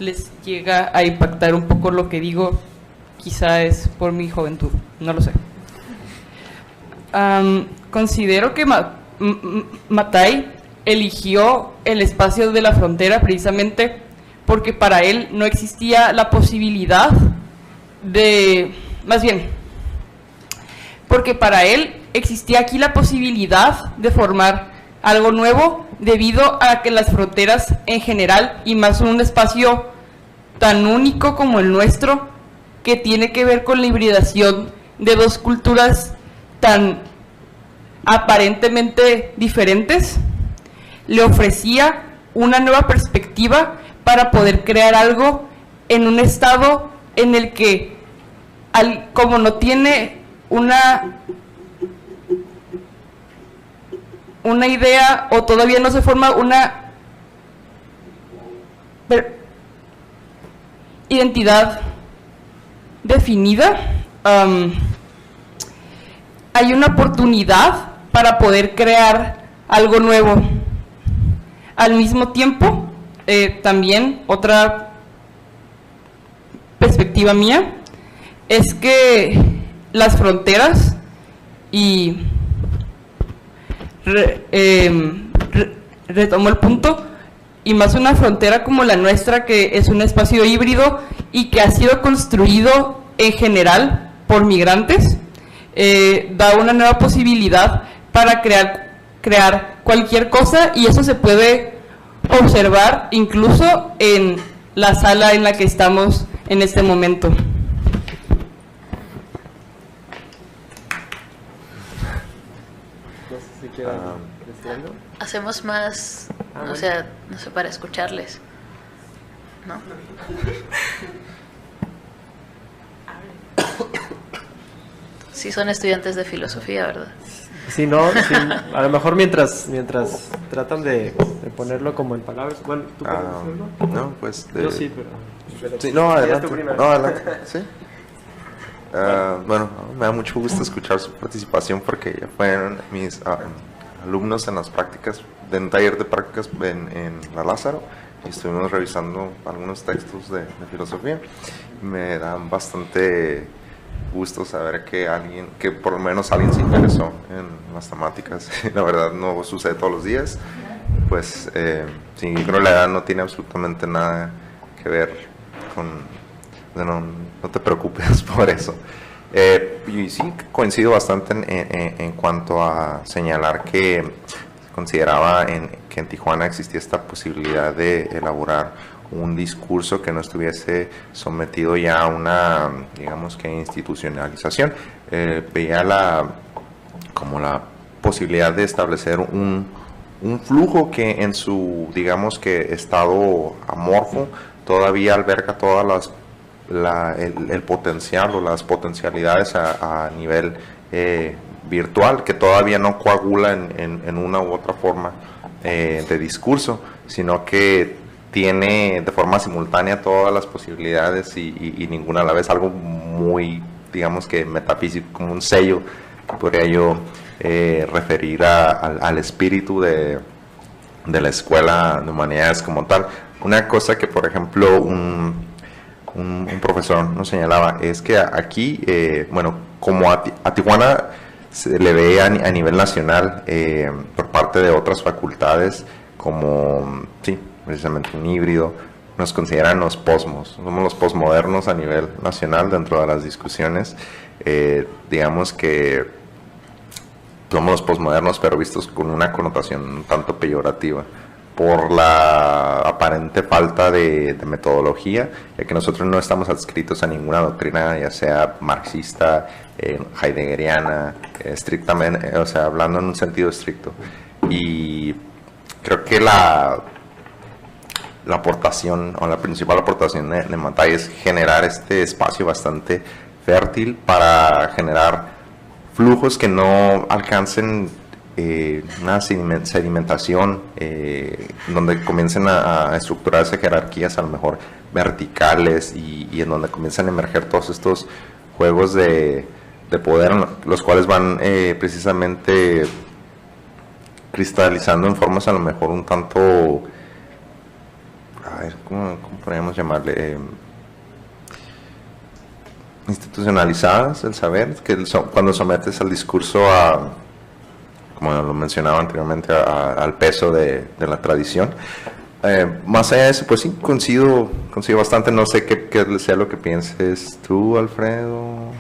les llega a impactar un poco lo que digo, quizá es por mi juventud, no lo sé. Considero que Mathai eligió el espacio de la frontera precisamente porque para él no existía la posibilidad porque para él existía aquí la posibilidad de formar algo nuevo, debido a que las fronteras en general, y más en un espacio tan único como el nuestro, que tiene que ver con la hibridación de dos culturas tan aparentemente diferentes, le ofrecía una nueva perspectiva para poder crear algo en un estado en el que, como no tiene una idea, o todavía no se forma una identidad definida, hay una oportunidad para poder crear algo nuevo. Al mismo tiempo, también otra perspectiva mía es que las fronteras y retomo el punto, y más una frontera como la nuestra, que es un espacio híbrido y que ha sido construido en general por migrantes, da una nueva posibilidad para crear cualquier cosa, y eso se puede observar incluso en la sala en la que estamos en este momento. No sé si quieran decir algo. Hacemos más, bueno. o sea, no sé, para escucharles, ¿no? Sí son estudiantes de filosofía, ¿verdad? Sí, no, sí, a lo mejor mientras tratan de ponerlo como en palabras. Bueno, ¿tú quieres decirlo? No, pues... Yo sí, pero... Sí, no, Sí, adelante. es tu primero. No, adelante, sí. Bueno, me da mucho gusto escuchar su participación porque ya fueron mis alumnos en las prácticas, de un taller de prácticas en la Lázaro, y estuvimos revisando algunos textos de filosofía. Me dan bastante gusto saber que por lo menos alguien se interesó en las temáticas. La verdad no sucede todos los días. Pues sí, creo que la edad no tiene absolutamente nada que ver con... No te preocupes por eso. Y sí, coincido bastante en cuanto a señalar que consideraba que en Tijuana existía esta posibilidad de elaborar un discurso que no estuviese sometido ya a una, digamos que institucionalización. Veía como la posibilidad de establecer un flujo que en su, digamos que estado amorfo, todavía alberga todas el potencial o las potencialidades a nivel virtual, que todavía no coagula en una u otra forma de discurso, sino que tiene de forma simultánea todas las posibilidades y ninguna a la vez, algo muy, digamos que metafísico, como un sello que podría yo referir al espíritu de la Escuela de Humanidades como tal. Una cosa que, por ejemplo, un profesor nos señalaba es que aquí, bueno, como a Tijuana se le ve a nivel nacional por parte de otras facultades como, sí, precisamente un híbrido, nos consideran los posmos, somos los posmodernos a nivel nacional dentro de las discusiones. Digamos que somos los posmodernos, pero vistos con una connotación un tanto peyorativa por la aparente falta de metodología, ya que nosotros no estamos adscritos a ninguna doctrina, ya sea marxista, heideggeriana, estrictamente, o sea, hablando en un sentido estricto. Y creo que la aportación, o la principal aportación de Mattei es generar este espacio bastante fértil para generar flujos que no alcancen una sedimentación donde comiencen a estructurarse jerarquías a lo mejor verticales y en donde comienzan a emerger todos estos juegos de poder, los cuales van precisamente cristalizando en formas a lo mejor un tanto, a ver, ¿cómo podríamos llamarle? Institucionalizadas, el saber, que cuando sometes al discurso como lo mencionaba anteriormente, al peso de la tradición. Más allá de eso, pues sí, coincido bastante. No sé qué sea lo que pienses tú, Alfredo.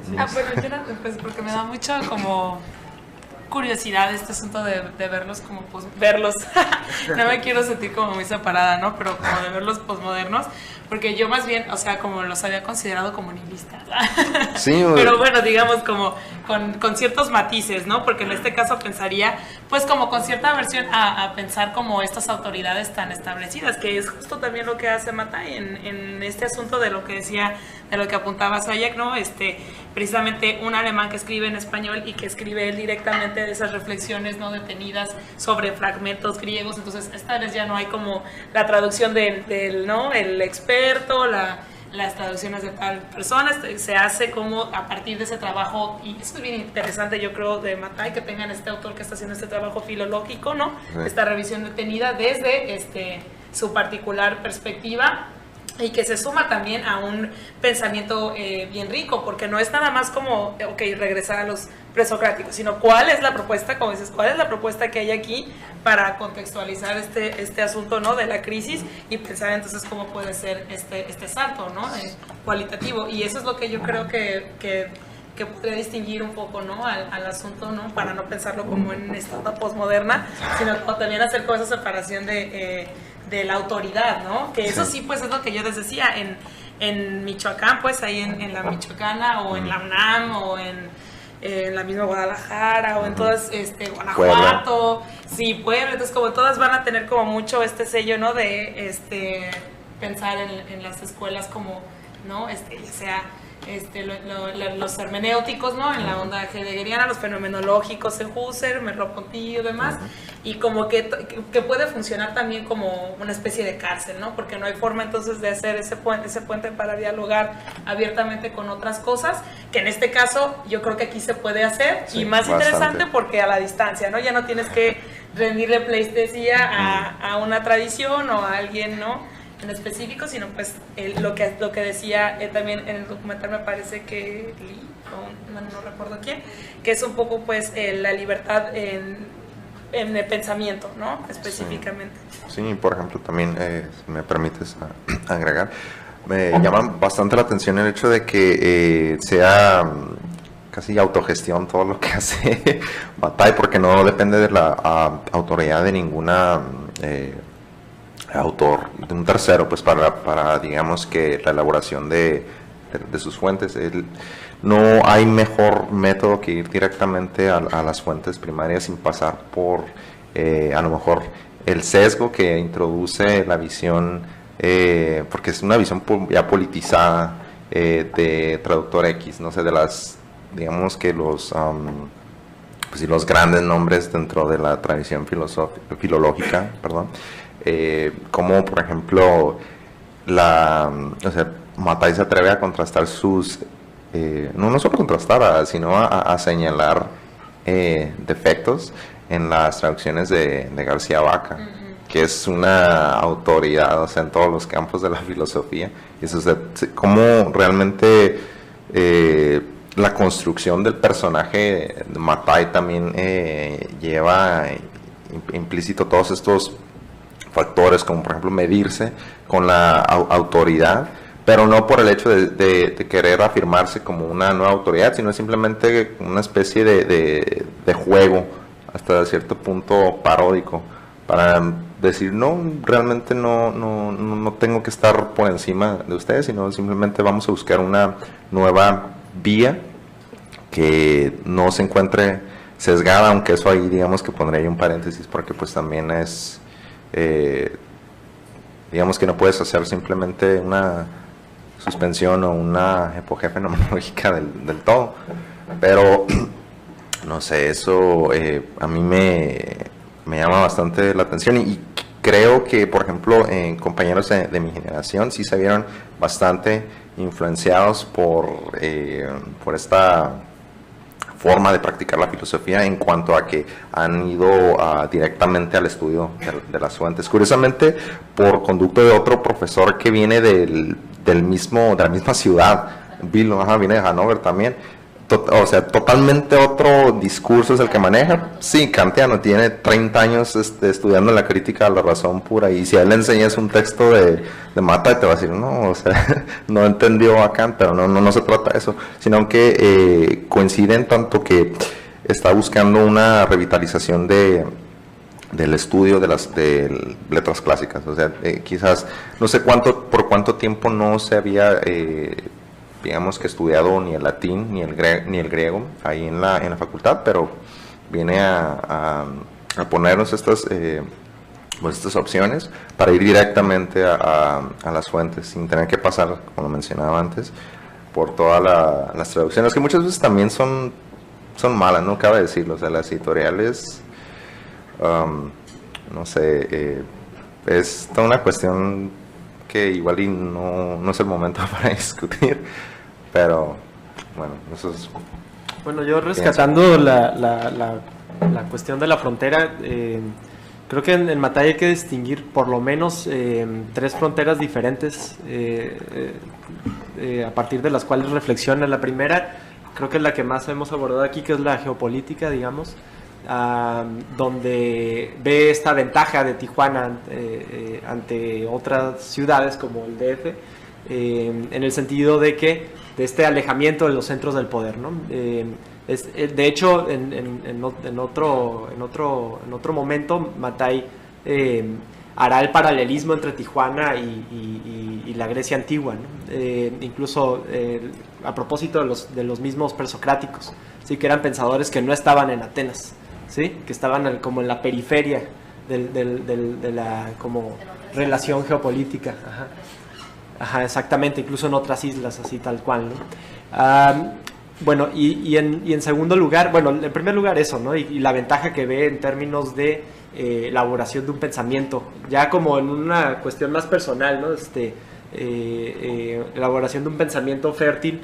Bueno, yo pues porque me da mucho como curiosidad este asunto de verlos como verlos. No me quiero sentir como muy separada, ¿no? Pero como de verlos posmodernos, porque yo más bien, o sea, como los había considerado como nihilistas. Sí, pero bueno, digamos como con ciertos matices, ¿no? Porque en este caso pensaría, pues como con cierta aversión a pensar como estas autoridades tan establecidas, que es justo también lo que hace Mattei en este asunto de lo que decía, de lo que apuntaba Hayek, ¿no? Precisamente un alemán que escribe en español y que escribe él directamente de esas reflexiones no detenidas sobre fragmentos griegos. Entonces esta vez ya no hay como la traducción del ¿no? El experto, las traducciones de tal persona, se hace como a partir de ese trabajo, y eso es bien interesante, yo creo, de Mattei, que tengan este autor que está haciendo este trabajo filológico, ¿no? Sí. Esta revisión detenida desde su particular perspectiva, y que se suma también a un pensamiento bien rico, porque no es nada más como, ok, regresar a los presocráticos, sino cuál es la propuesta, como dices, cuál es la propuesta que hay aquí para contextualizar este asunto, ¿no? De la crisis, y pensar entonces cómo puede ser este salto, ¿no? Cualitativo. Y eso es lo que yo creo que que podría distinguir un poco, ¿no? al asunto, ¿no? Para no pensarlo como en esta posmoderna, sino como también hacer como esa separación de la autoridad, ¿no? Que eso sí, pues es lo que yo les decía, en Michoacán, pues ahí en la Michoacana, o en la UNAM, o en la misma Guadalajara, o en todas, Guanajuato, sí, Puebla, entonces como todas van a tener como mucho este sello, ¿no? De pensar en las escuelas como, ¿no? Ya sea los hermenéuticos, ¿no? En la onda heideggeriana, los fenomenológicos en Husserl, Merleau-Ponty y demás, y como que puede funcionar también como una especie de cárcel, ¿no? Porque no hay forma entonces de hacer ese puente para dialogar abiertamente con otras cosas, que en este caso yo creo que aquí se puede hacer, y más interesante porque a la distancia, ¿no? Ya no tienes que rendirle pleitesía a una tradición o a alguien, ¿no? En específico, sino pues lo que decía también en el documental, me parece que Lee, no recuerdo quién, que es un poco pues la libertad en el pensamiento, ¿no? Específicamente. Sí, por ejemplo, también, si me permites agregar, me llama bastante la atención el hecho de que sea casi autogestión todo lo que hace Bataille, porque no depende de la autoridad de ninguna autor, de un tercero, pues para digamos que la elaboración de sus fuentes. No hay mejor método que ir directamente a las fuentes primarias sin pasar por a lo mejor el sesgo que introduce la visión, porque es una visión ya politizada de traductor X, no sé, de las, digamos que los pues, los grandes nombres dentro de la tradición filológica, perdón. Como por ejemplo Bataille se atreve a contrastar sus no solo contrastar, sino a señalar defectos en las traducciones de García Vaca, que es una autoridad, o sea, en todos los campos de la filosofía. Y eso, o sea, cómo realmente la construcción del personaje de Bataille también lleva implícito todos estos factores, como por ejemplo medirse con la autoridad, pero no por el hecho de querer afirmarse como una nueva autoridad, sino simplemente una especie de juego hasta cierto punto paródico, para decir, no, realmente no tengo que estar por encima de ustedes, sino simplemente vamos a buscar una nueva vía que no se encuentre sesgada, aunque eso ahí digamos que pondré ahí un paréntesis, porque pues también es digamos que no puedes hacer simplemente una suspensión o una apogea fenomenológica del todo, pero no sé, eso a mí me llama bastante la atención, y creo que por ejemplo compañeros de mi generación sí se vieron bastante influenciados por esta forma de practicar la filosofía, en cuanto a que han ido directamente al estudio de las fuentes. Curiosamente, por conducto de otro profesor que viene de la misma ciudad, Bill, viene de Hannover también. O sea, totalmente otro discurso es el que maneja. Sí, kantiano, tiene 30 años estudiando la crítica de la razón pura, y si a él le enseñas un texto de Bataille te va a decir, no, o sea, no entendió a Kant, pero no se trata de eso, sino que coinciden tanto que está buscando una revitalización del estudio de letras clásicas. O sea, quizás, no sé por cuánto tiempo no se había digamos que estudiado ni el latín ni el griego ahí en la facultad, pero viene a ponernos estas opciones para ir directamente a las fuentes, sin tener que pasar, como lo mencionaba antes, por todas las traducciones, que muchas veces también son malas, no cabe decirlo. O sea, las editoriales, no sé, es toda una cuestión que igual y no es el momento para discutir, pero bueno, eso es... Bueno, yo rescatando la cuestión de la frontera, creo que en Bataille hay que distinguir por lo menos 3 fronteras diferentes a partir de las cuales reflexiona. La primera, creo que es la que más hemos abordado aquí, que es la geopolítica, digamos, donde ve esta ventaja de Tijuana ante otras ciudades como el DF, en el sentido de este alejamiento de los centros del poder, ¿no? De hecho, en otro momento, Mattei hará el paralelismo entre Tijuana y la Grecia antigua, ¿no? Incluso a propósito de los mismos presocráticos, ¿sí? Que eran pensadores que no estaban en Atenas, ¿sí? Que estaban como en la periferia de la como relación geopolítica. Ajá. Ajá, exactamente, incluso en otras islas, así tal cual, ¿no? Bueno, y en segundo lugar, bueno, en primer lugar eso, ¿no? Y la ventaja que ve en términos de elaboración de un pensamiento, ya como en una cuestión más personal, ¿no? Elaboración de un pensamiento fértil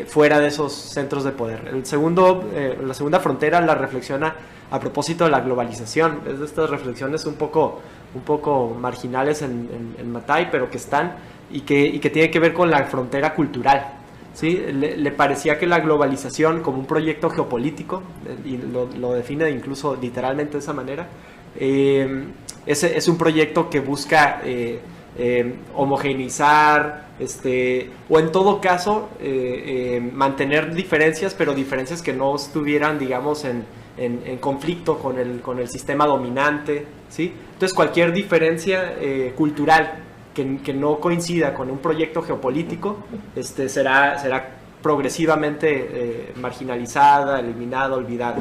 fuera de esos centros de poder. La segunda frontera la reflexiona a propósito de la globalización. Es de estas reflexiones un poco marginales en Mattei, pero que están y que tiene que ver con la frontera cultural, ¿sí? Le parecía que la globalización como un proyecto geopolítico, y lo define incluso literalmente de esa manera, es un proyecto que busca homogeneizar, o en todo caso mantener diferencias, pero diferencias que no estuvieran, digamos, en conflicto con el sistema dominante, ¿sí? Entonces cualquier diferencia cultural que no coincida con un proyecto geopolítico será progresivamente marginalizada, eliminada, olvidada.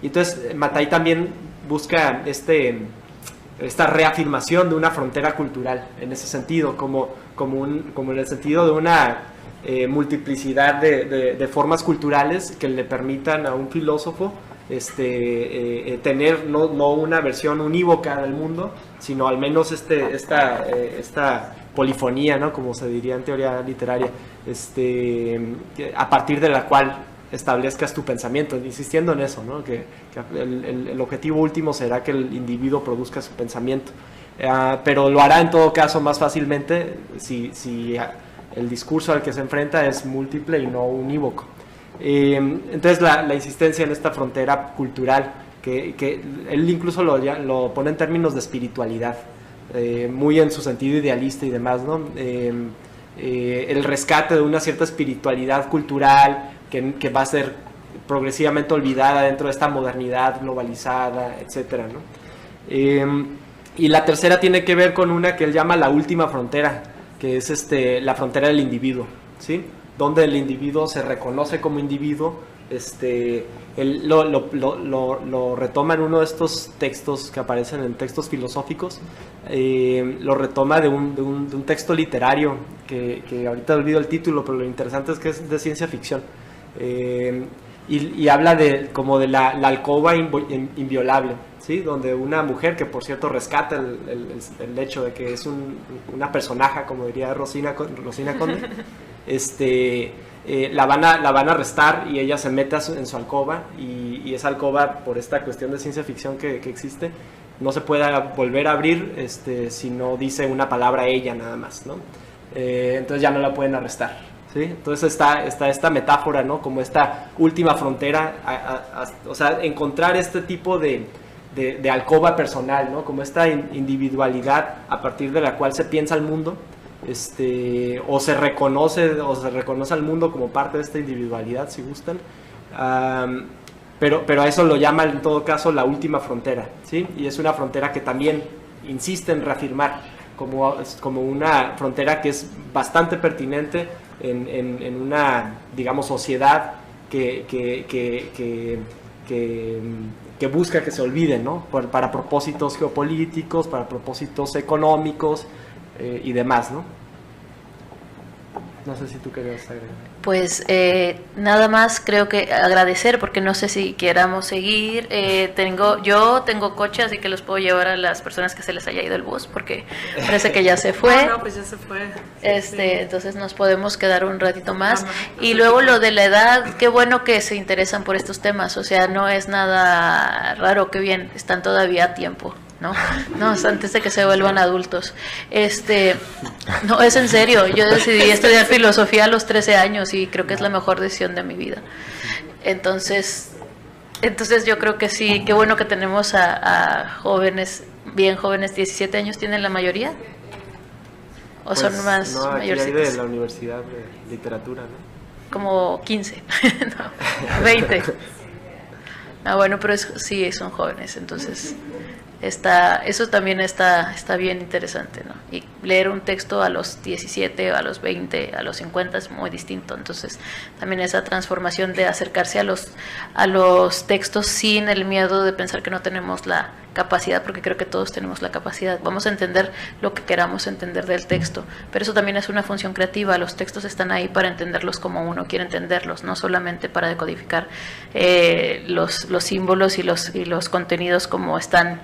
Y entonces Mattei también busca esta reafirmación de una frontera cultural en ese sentido, como en el sentido de una multiplicidad de formas culturales que le permitan a un filósofo tener no una versión unívoca del mundo, sino al menos esta polifonía, ¿no? Como se diría en teoría literaria, a partir de la cual establezcas tu pensamiento, insistiendo en eso, ¿no? Que el objetivo último será que el individuo produzca su pensamiento, pero lo hará en todo caso más fácilmente si el discurso al que se enfrenta es múltiple y no unívoco. Entonces la insistencia en esta frontera cultural, que él incluso lo pone en términos de espiritualidad, muy en su sentido idealista y demás, ¿no? El rescate de una cierta espiritualidad cultural que va a ser progresivamente olvidada dentro de esta modernidad globalizada, etcétera, ¿no? Y la tercera tiene que ver con una que él llama la última frontera, que es la frontera del individuo, ¿sí? Donde el individuo se reconoce como individuo. Él lo retoma en uno de estos textos que aparecen en textos filosóficos, lo retoma de un texto literario que ahorita olvido el título, pero lo interesante es que es de ciencia ficción, y habla como de la alcoba inviolable, ¿sí? Donde una mujer, que por cierto rescata el hecho de que es una personaje, como diría Rosina Conde, la van a arrestar y ella se mete en su alcoba, y esa alcoba, por esta cuestión de ciencia ficción que existe, no se puede volver a abrir si no dice una palabra ella nada más, ¿no? Entonces ya no la pueden arrestar, ¿sí? Entonces está esta metáfora, ¿no? Como esta última frontera, o sea, encontrar este tipo de alcoba personal, ¿no? Como esta individualidad a partir de la cual se piensa el mundo, o se reconoce al mundo como parte de esta individualidad, si gustan, pero a eso lo llama en todo caso la última frontera, ¿sí? Y es una frontera que también insiste en reafirmar como una frontera que es bastante pertinente en una, digamos, sociedad que busca que se olvide, ¿no? Para propósitos geopolíticos, para propósitos económicos, y demás, ¿no? No sé si tú querías agregar. Pues nada más creo que agradecer, porque no sé si queramos seguir. Yo tengo coche, así que los puedo llevar a las personas que se les haya ido el bus, porque parece que ya se fue. No, pues ya se fue. Sí. Entonces nos podemos quedar un ratito más. Y luego lo de la edad, qué bueno que se interesan por estos temas, o sea, no es nada raro, qué bien, están todavía a tiempo. No, antes de que se vuelvan adultos. No, es en serio, yo decidí estudiar filosofía a los 13 años y creo que es la mejor decisión de mi vida. Entonces yo creo que sí, qué bueno que tenemos a jóvenes, bien jóvenes, 17 años tienen la mayoría. ¿O son más no, aquí hay mayorcitos? de la Universidad de Literatura, ¿no? Como 15, no, 20. Ah, bueno, pero sí, son jóvenes, entonces eso también está bien interesante, ¿no? Y leer un texto a los 17, a los 20, a los 50 es muy distinto, entonces también esa transformación de acercarse a los textos sin el miedo de pensar que no tenemos la capacidad, porque creo que todos tenemos la capacidad, vamos a entender lo que queramos entender del texto, pero eso también es una función creativa, los textos están ahí para entenderlos como uno quiere entenderlos, no solamente para decodificar los símbolos y los contenidos como están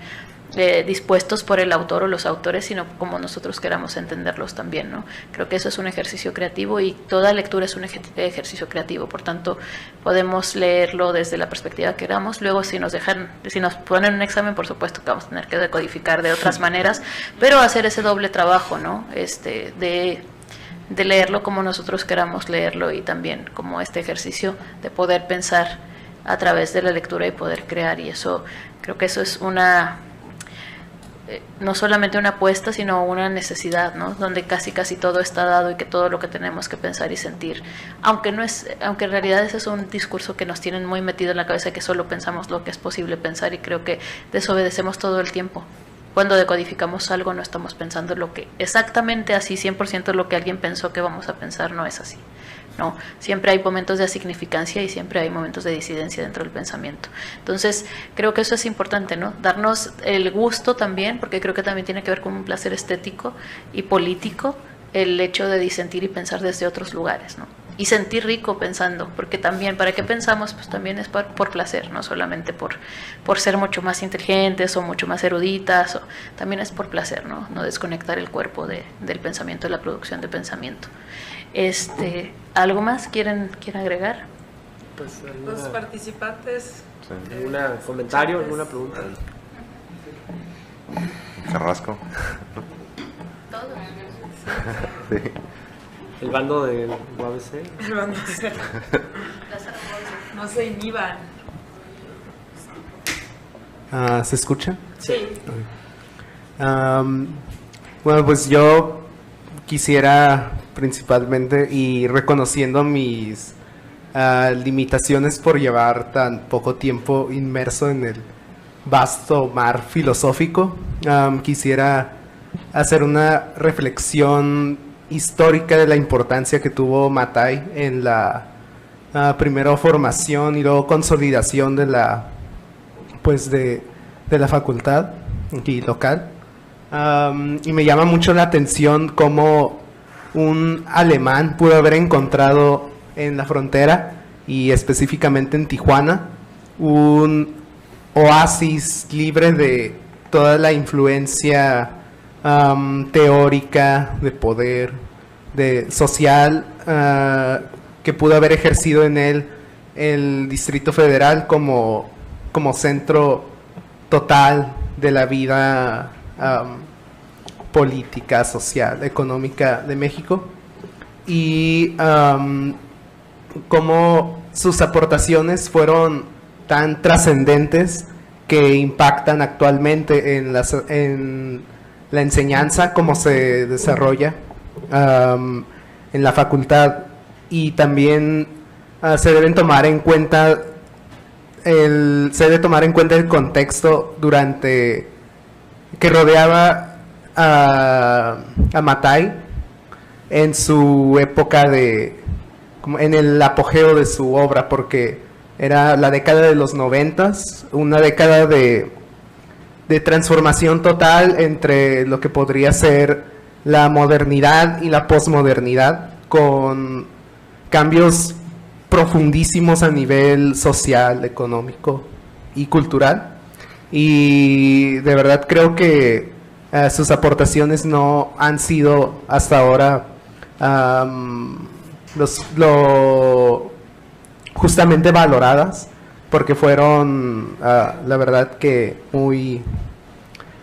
dispuestos por el autor o los autores, sino como nosotros queramos entenderlos también, ¿no? Creo que eso es un ejercicio creativo y toda lectura es un ejercicio creativo, por tanto podemos leerlo desde la perspectiva que queramos, luego si nos ponen un examen, por supuesto que vamos a tener que decodificar de otras maneras, pero hacer ese doble trabajo, ¿no? De leerlo como nosotros queramos leerlo y también como este ejercicio de poder pensar a través de la lectura y poder crear, y eso creo que eso es no solamente una apuesta, sino una necesidad, ¿no? Donde casi todo está dado y que todo lo que tenemos que pensar y sentir, aunque en realidad ese es un discurso que nos tienen muy metido en la cabeza, que solo pensamos lo que es posible pensar, y creo que desobedecemos todo el tiempo. Cuando decodificamos algo no estamos pensando lo que exactamente así, 100% lo que alguien pensó que vamos a pensar, no es así. No, siempre hay momentos de asignificancia y siempre hay momentos de disidencia dentro del pensamiento. Entonces, creo que eso es importante, ¿no? Darnos el gusto también, porque creo que también tiene que ver con un placer estético y político, el hecho de disentir y pensar desde otros lugares, ¿no? Y sentir rico pensando, porque también, ¿para qué pensamos? Pues también es por placer, no solamente por ser mucho más inteligentes o mucho más eruditas, también es por placer, ¿no? No desconectar el cuerpo del pensamiento, de la producción de pensamiento. ¿Algo más quieren agregar? Pues, Los participantes. Sí. ¿Algún comentario, alguna pregunta? Carrasco. Todos. Sí. El bando del UABC. No se inhiban. ¿Se escucha? Sí. Bueno, pues yo quisiera principalmente, y reconociendo mis limitaciones por llevar tan poco tiempo inmerso en el vasto mar filosófico, quisiera hacer una reflexión histórica de la importancia que tuvo Mathai en la primera formación y luego consolidación de la facultad aquí local. Y me llama mucho la atención cómo un alemán pudo haber encontrado en la frontera, y específicamente en Tijuana, un oasis libre de toda la influencia teórica, de poder, de social, que pudo haber ejercido en él el Distrito Federal como centro total de la vida política, social, económica de México, y cómo sus aportaciones fueron tan trascendentes que impactan actualmente en la enseñanza, cómo se desarrolla en la facultad, y también se debe tomar en cuenta el contexto que rodeaba a Mathai en su época en el apogeo de su obra, porque era la década de los 90s, una década de transformación total entre lo que podría ser la modernidad y la posmodernidad, con cambios profundísimos a nivel social, económico y cultural. Y de verdad creo que sus aportaciones no han sido hasta ahora justamente valoradas, porque fueron la verdad que muy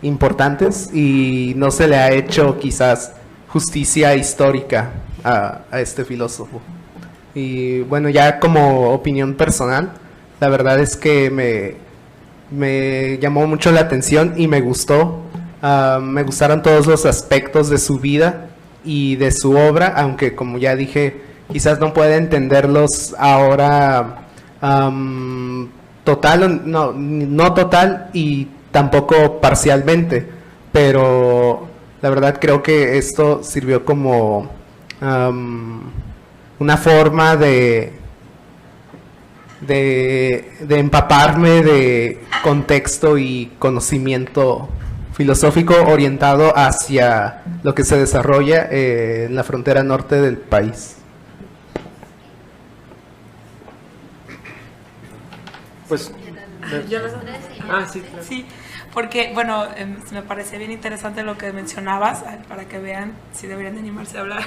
importantes, y no se le ha hecho quizás justicia histórica a este filósofo. Y bueno, ya como opinión personal, la verdad es que me llamó mucho la atención y me gustaron todos los aspectos de su vida y de su obra, aunque como ya dije, quizás no pueda entenderlos ahora no total y tampoco parcialmente, pero la verdad creo que esto sirvió como una forma de empaparme de contexto y conocimiento filosófico orientado hacia lo que se desarrolla en la frontera norte del país. Pues, Yo no sé. sí, claro. Sí, porque, bueno, me parece bien interesante lo que mencionabas, para que vean si deberían de animarse a hablar,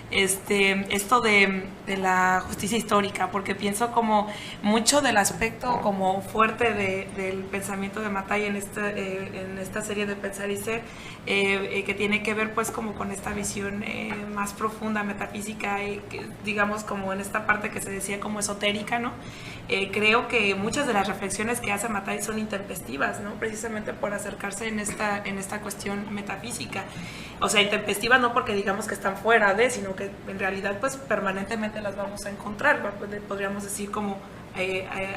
esto de la justicia histórica, porque pienso como mucho del aspecto como fuerte del pensamiento de Mattei en esta serie de Pensar y Ser, que tiene que ver pues como con esta visión más profunda, metafísica, digamos como en esta parte que se decía como esotérica, ¿no? Creo que muchas de las reflexiones que hace Mattei son intempestivas, ¿no? Precisamente por acercarse en esta cuestión metafísica. O sea, intempestivas no porque digamos que están fuera de, sino que en realidad pues permanentemente las vamos a encontrar, podríamos decir como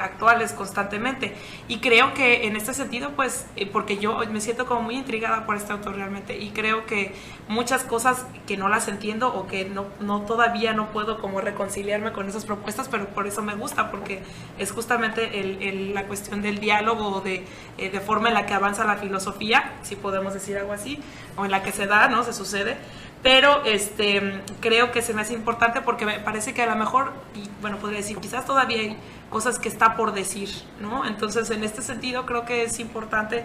actuales constantemente. Y creo que en este sentido pues, porque yo me siento como muy intrigada por este autor realmente, y creo que muchas cosas que no las entiendo o que no todavía no puedo como reconciliarme con esas propuestas, pero por eso me gusta, porque es justamente la cuestión del diálogo, de forma en la que avanza la filosofía, si podemos decir algo así, o en la que se da, ¿no? Se sucede. Pero creo que se me hace importante porque me parece que a lo mejor, y bueno, podría decir, quizás todavía hay cosas que está por decir, ¿no? Entonces, en este sentido, creo que es importante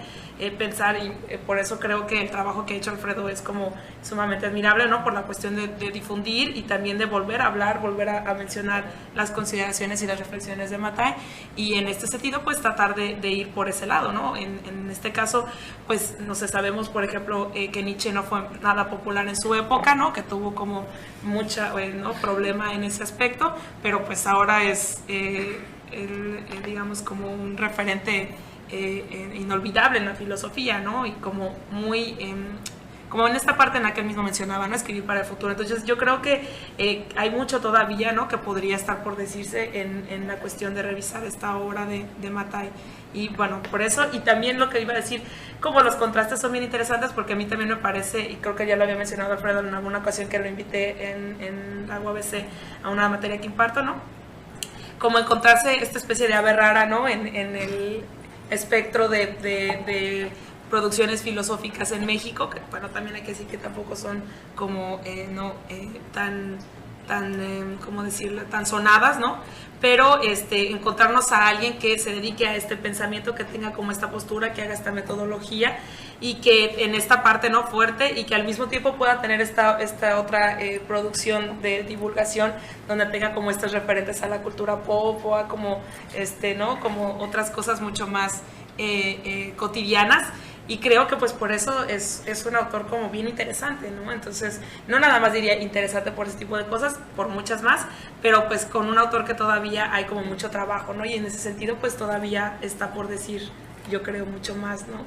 pensar, y por eso creo que el trabajo que ha hecho Alfredo es como sumamente admirable, ¿no? Por la cuestión de difundir y también de volver a hablar, volver a mencionar las consideraciones y las reflexiones de Mattei, y en este sentido, pues tratar de ir por ese lado, ¿no? En este caso, pues, no sé, sabemos, por ejemplo, que Nietzsche no fue nada popular en su época, ¿no? Que tuvo como mucha, ¿no? problema en ese aspecto, pero pues ahora es digamos como un referente inolvidable en la filosofía, ¿no? Y como muy como en esta parte en la que él mismo mencionaba, ¿no? Escribir para el futuro. Entonces yo creo que hay mucho todavía, ¿no? Que podría estar por decirse en la cuestión de revisar esta obra de Mattei. Y bueno, por eso, y también lo que iba a decir, como los contrastes son bien interesantes, porque a mí también me parece, y creo que ya lo había mencionado Alfredo en alguna ocasión que lo invité en la UABC a una materia que imparto, ¿no? Como encontrarse esta especie de ave rara, ¿no? En el espectro de producciones filosóficas en México, que bueno, también hay que decir que tampoco son como tan ¿cómo decirlo?, tan sonadas, ¿no? Pero encontrarnos a alguien que se dedique a este pensamiento, que tenga como esta postura, que haga esta metodología, y que en esta parte no fuerte, y que al mismo tiempo pueda tener esta otra producción de divulgación donde tenga como estos referentes a la cultura pop o a como ¿no? Como otras cosas mucho más cotidianas. Y creo que pues por eso es un autor como bien interesante, ¿no? Entonces, no nada más diría interesante por ese tipo de cosas, por muchas más, pero pues con un autor que todavía hay como mucho trabajo, ¿no? Y en ese sentido pues todavía está por decir, yo creo, mucho más, ¿no?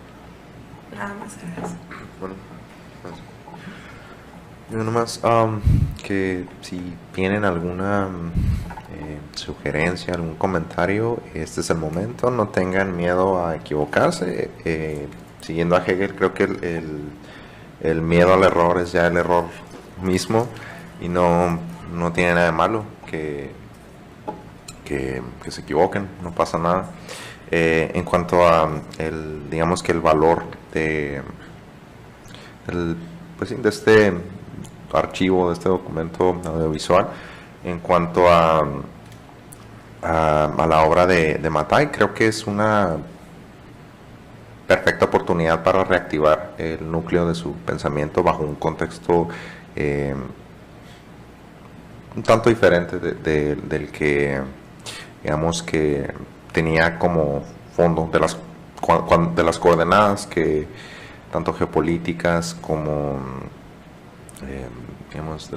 Nada más. Bueno, yo nomás que si tienen alguna sugerencia, algún comentario, este es el momento, no tengan miedo a equivocarse. Siguiendo a Hegel, creo que el miedo al error es ya el error mismo, y no tiene nada de malo que se equivoquen, no pasa nada. En cuanto a digamos que el valor de este archivo, de este documento audiovisual, en cuanto a la obra de Mattei, creo que es una perfecta oportunidad para reactivar el núcleo de su pensamiento bajo un contexto un tanto diferente del que, digamos, que tenía como fondo de las coordenadas que tanto geopolíticas como digamos,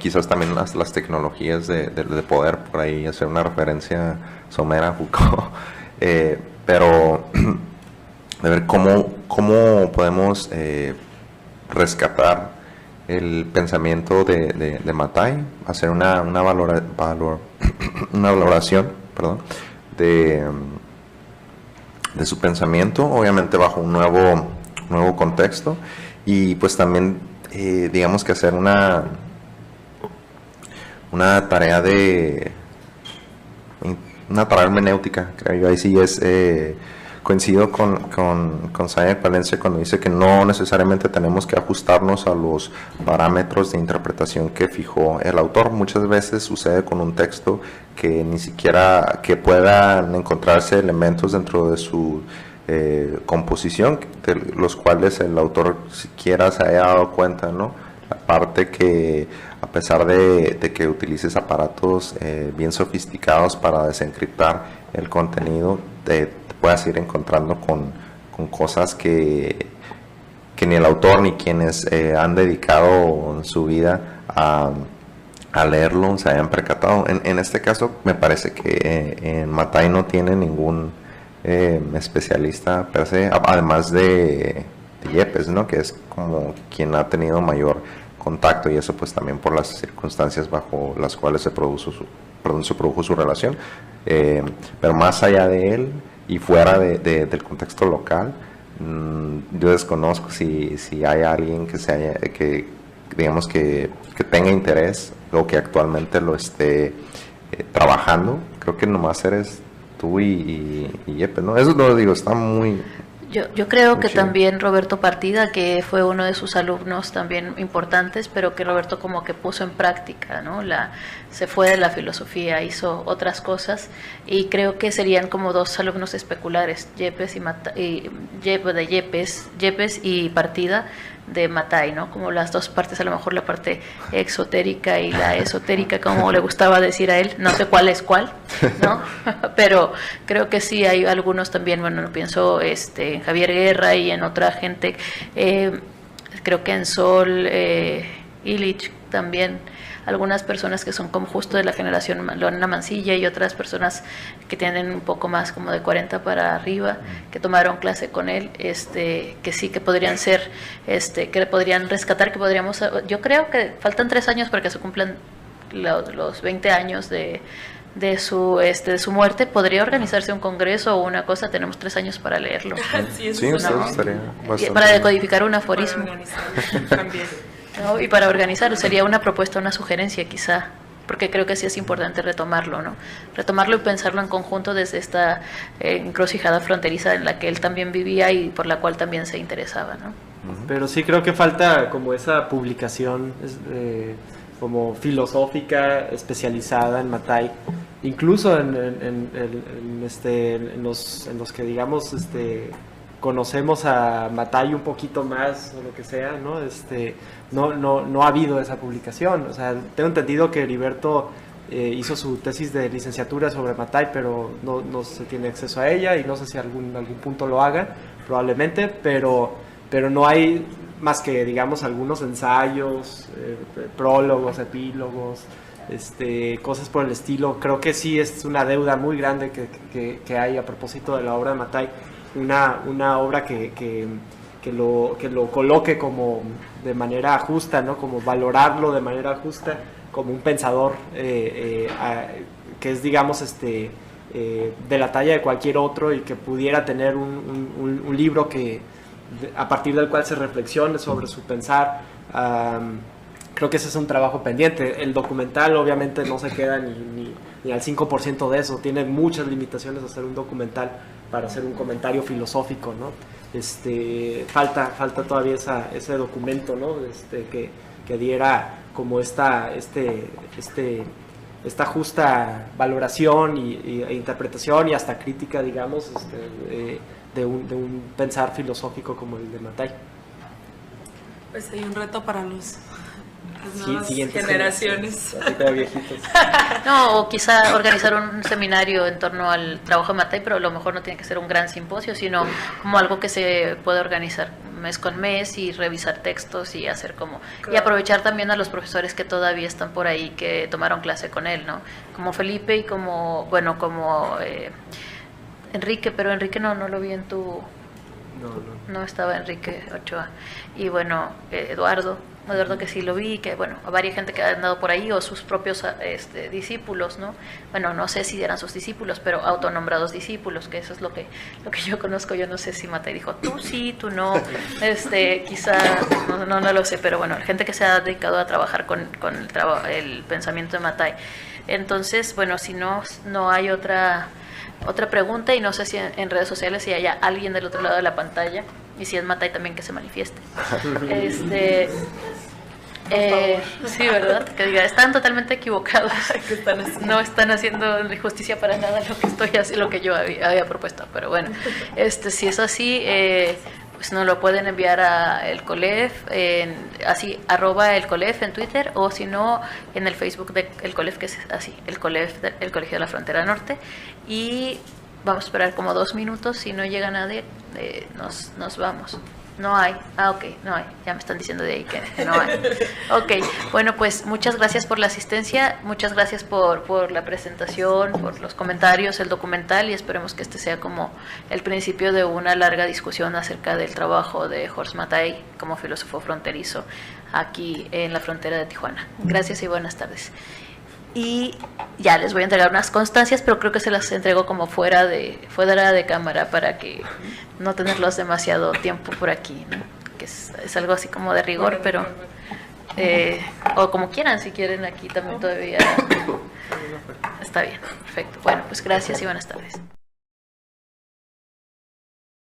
quizás también las tecnologías de poder, por ahí hacer una referencia somera a Foucault, pero de ver cómo podemos rescatar el pensamiento de Mattei, hacer una valoración, perdón, de su pensamiento, obviamente bajo un nuevo contexto, y pues también digamos que hacer una tarea una tarea hermenéutica, creo yo. Ahí sí coincido con Saya Palencia cuando dice que no necesariamente tenemos que ajustarnos a los parámetros de interpretación que fijó el autor. Muchas veces sucede con un texto que ni siquiera que puedan encontrarse elementos dentro de su composición, de los cuales el autor siquiera se haya dado cuenta, ¿no? La parte que, a pesar de que utilices aparatos bien sofisticados para desencriptar el contenido, te puedas ir encontrando con cosas que ni el autor ni quienes han dedicado su vida a leerlo se hayan percatado. En este caso me parece que en Mattei no tiene ningún especialista per se, además de Yepes, ¿no? Que es como quien ha tenido mayor contacto, y eso pues también por las circunstancias bajo las cuales se produjo su relación, pero más allá de él y fuera del contexto local, yo desconozco si hay alguien que digamos que tenga interés o que actualmente lo esté trabajando. Creo que nomás eres tú y Yepes, ¿no? Eso lo digo, está muy... Yo creo que chido. también Roberto Partida, que fue uno de sus alumnos también importantes, pero que Roberto como que puso en práctica, ¿no? Se fue de la filosofía, hizo otras cosas, y creo que serían como dos alumnos especulares, Yepes y Partida de Mattei, ¿no? Como las dos partes, a lo mejor la parte exotérica y la esotérica, como le gustaba decir a él, no sé cuál es cuál, ¿no? Pero creo que sí hay algunos también, bueno, pienso en Javier Guerra y en otra gente, creo que en Sol Illich también, algunas personas que son como justo de la generación Lorena Mancilla y otras personas que tienen un poco más como de 40 para arriba, que tomaron clase con él, que sí que podrían ser, que podrían rescatar, que podríamos, yo creo que faltan 3 años para que se cumplan los 20 años de su muerte. Podría organizarse un congreso o una cosa, tenemos 3 años para leerlo. Sí, eso Sí, es eso una- estaría bastante Para bien. decodificar un para aforismo. organizar también. ¿No? Y para organizar sería una propuesta, una sugerencia quizá, porque creo que sí es importante retomarlo, ¿no? Retomarlo y pensarlo en conjunto desde esta encrucijada fronteriza en la que él también vivía y por la cual también se interesaba, ¿no? Pero sí creo que falta como esa publicación como filosófica especializada en Mattei, incluso en los que digamos conocemos a Mattei un poquito más o lo que sea, ¿no? No ha habido esa publicación. O sea, tengo entendido que Heriberto hizo su tesis de licenciatura sobre Mattei, pero no se tiene acceso a ella, y no sé si algún punto lo haga, probablemente, pero no hay más que, digamos, algunos ensayos, prólogos, epílogos, cosas por el estilo. Creo que sí es una deuda muy grande que hay a propósito de la obra de Mattei, una obra que lo coloque como de manera justa, ¿no? Como valorarlo de manera justa como un pensador que es, digamos, de la talla de cualquier otro, y que pudiera tener un libro a partir del cual se reflexione sobre su pensar. Creo que ese es un trabajo pendiente. El documental obviamente no se queda ni al 5% de eso. Tiene muchas limitaciones hacer un documental para hacer un comentario filosófico, ¿no? Falta todavía ese documento, ¿no? Que diera como esta justa valoración e interpretación y hasta crítica, digamos, de un pensar filosófico como el de Mattei. Pues hay un reto para las nuevas Siguientes generaciones. así como viejitos. No, o quizá organizar un seminario en torno al trabajo de Mattei, pero a lo mejor no tiene que ser un gran simposio, sino como algo que se puede organizar mes con mes y revisar textos y hacer como... Claro. Y aprovechar también a los profesores que todavía están por ahí, que tomaron clase con él, ¿no? Como Felipe y como Enrique, pero Enrique no lo vi en tu... No estaba Enrique Ochoa. Y bueno, Eduardo, Eduardo que sí lo vi, que bueno, varias gente que ha andado por ahí o sus propios discípulos, ¿no? Bueno, no sé si eran sus discípulos, pero autonombrados discípulos, que eso es lo que yo conozco. Yo no sé si Mattei dijo, tú sí, tú no, quizá, no lo sé, pero bueno, gente que se ha dedicado a trabajar con el pensamiento de Mattei. Entonces, bueno, si no hay otra pregunta, y no sé si en redes sociales si haya alguien del otro lado de la pantalla, y si es Mattei también que se manifieste. Sí, ¿verdad? Que diga, están totalmente equivocados. No están haciendo justicia para nada lo que estoy haciendo, lo que yo había propuesto. Pero bueno, si es así, pues nos lo pueden enviar a el COLEF, así @el COLEF en Twitter, o si no en el Facebook de el COLEF, que es así, el COLEF, el Colegio de la Frontera Norte. Y vamos a esperar como 2 minutos. Si no llega nadie, nos vamos. No hay. Ok, no hay. Ya me están diciendo de ahí que no hay. Ok, bueno, pues muchas gracias por la asistencia, muchas gracias por la presentación, por los comentarios, el documental, y esperemos que este sea como el principio de una larga discusión acerca del trabajo de Horst Mattei como filósofo fronterizo aquí en la frontera de Tijuana. Gracias y buenas tardes. Y ya les voy a entregar unas constancias, pero creo que se las entrego como fuera de cámara para que no tenerlos demasiado tiempo por aquí, ¿no? Que es algo así como de rigor, pero o como quieran, si quieren aquí también todavía está bien, perfecto. Bueno, pues gracias y buenas tardes.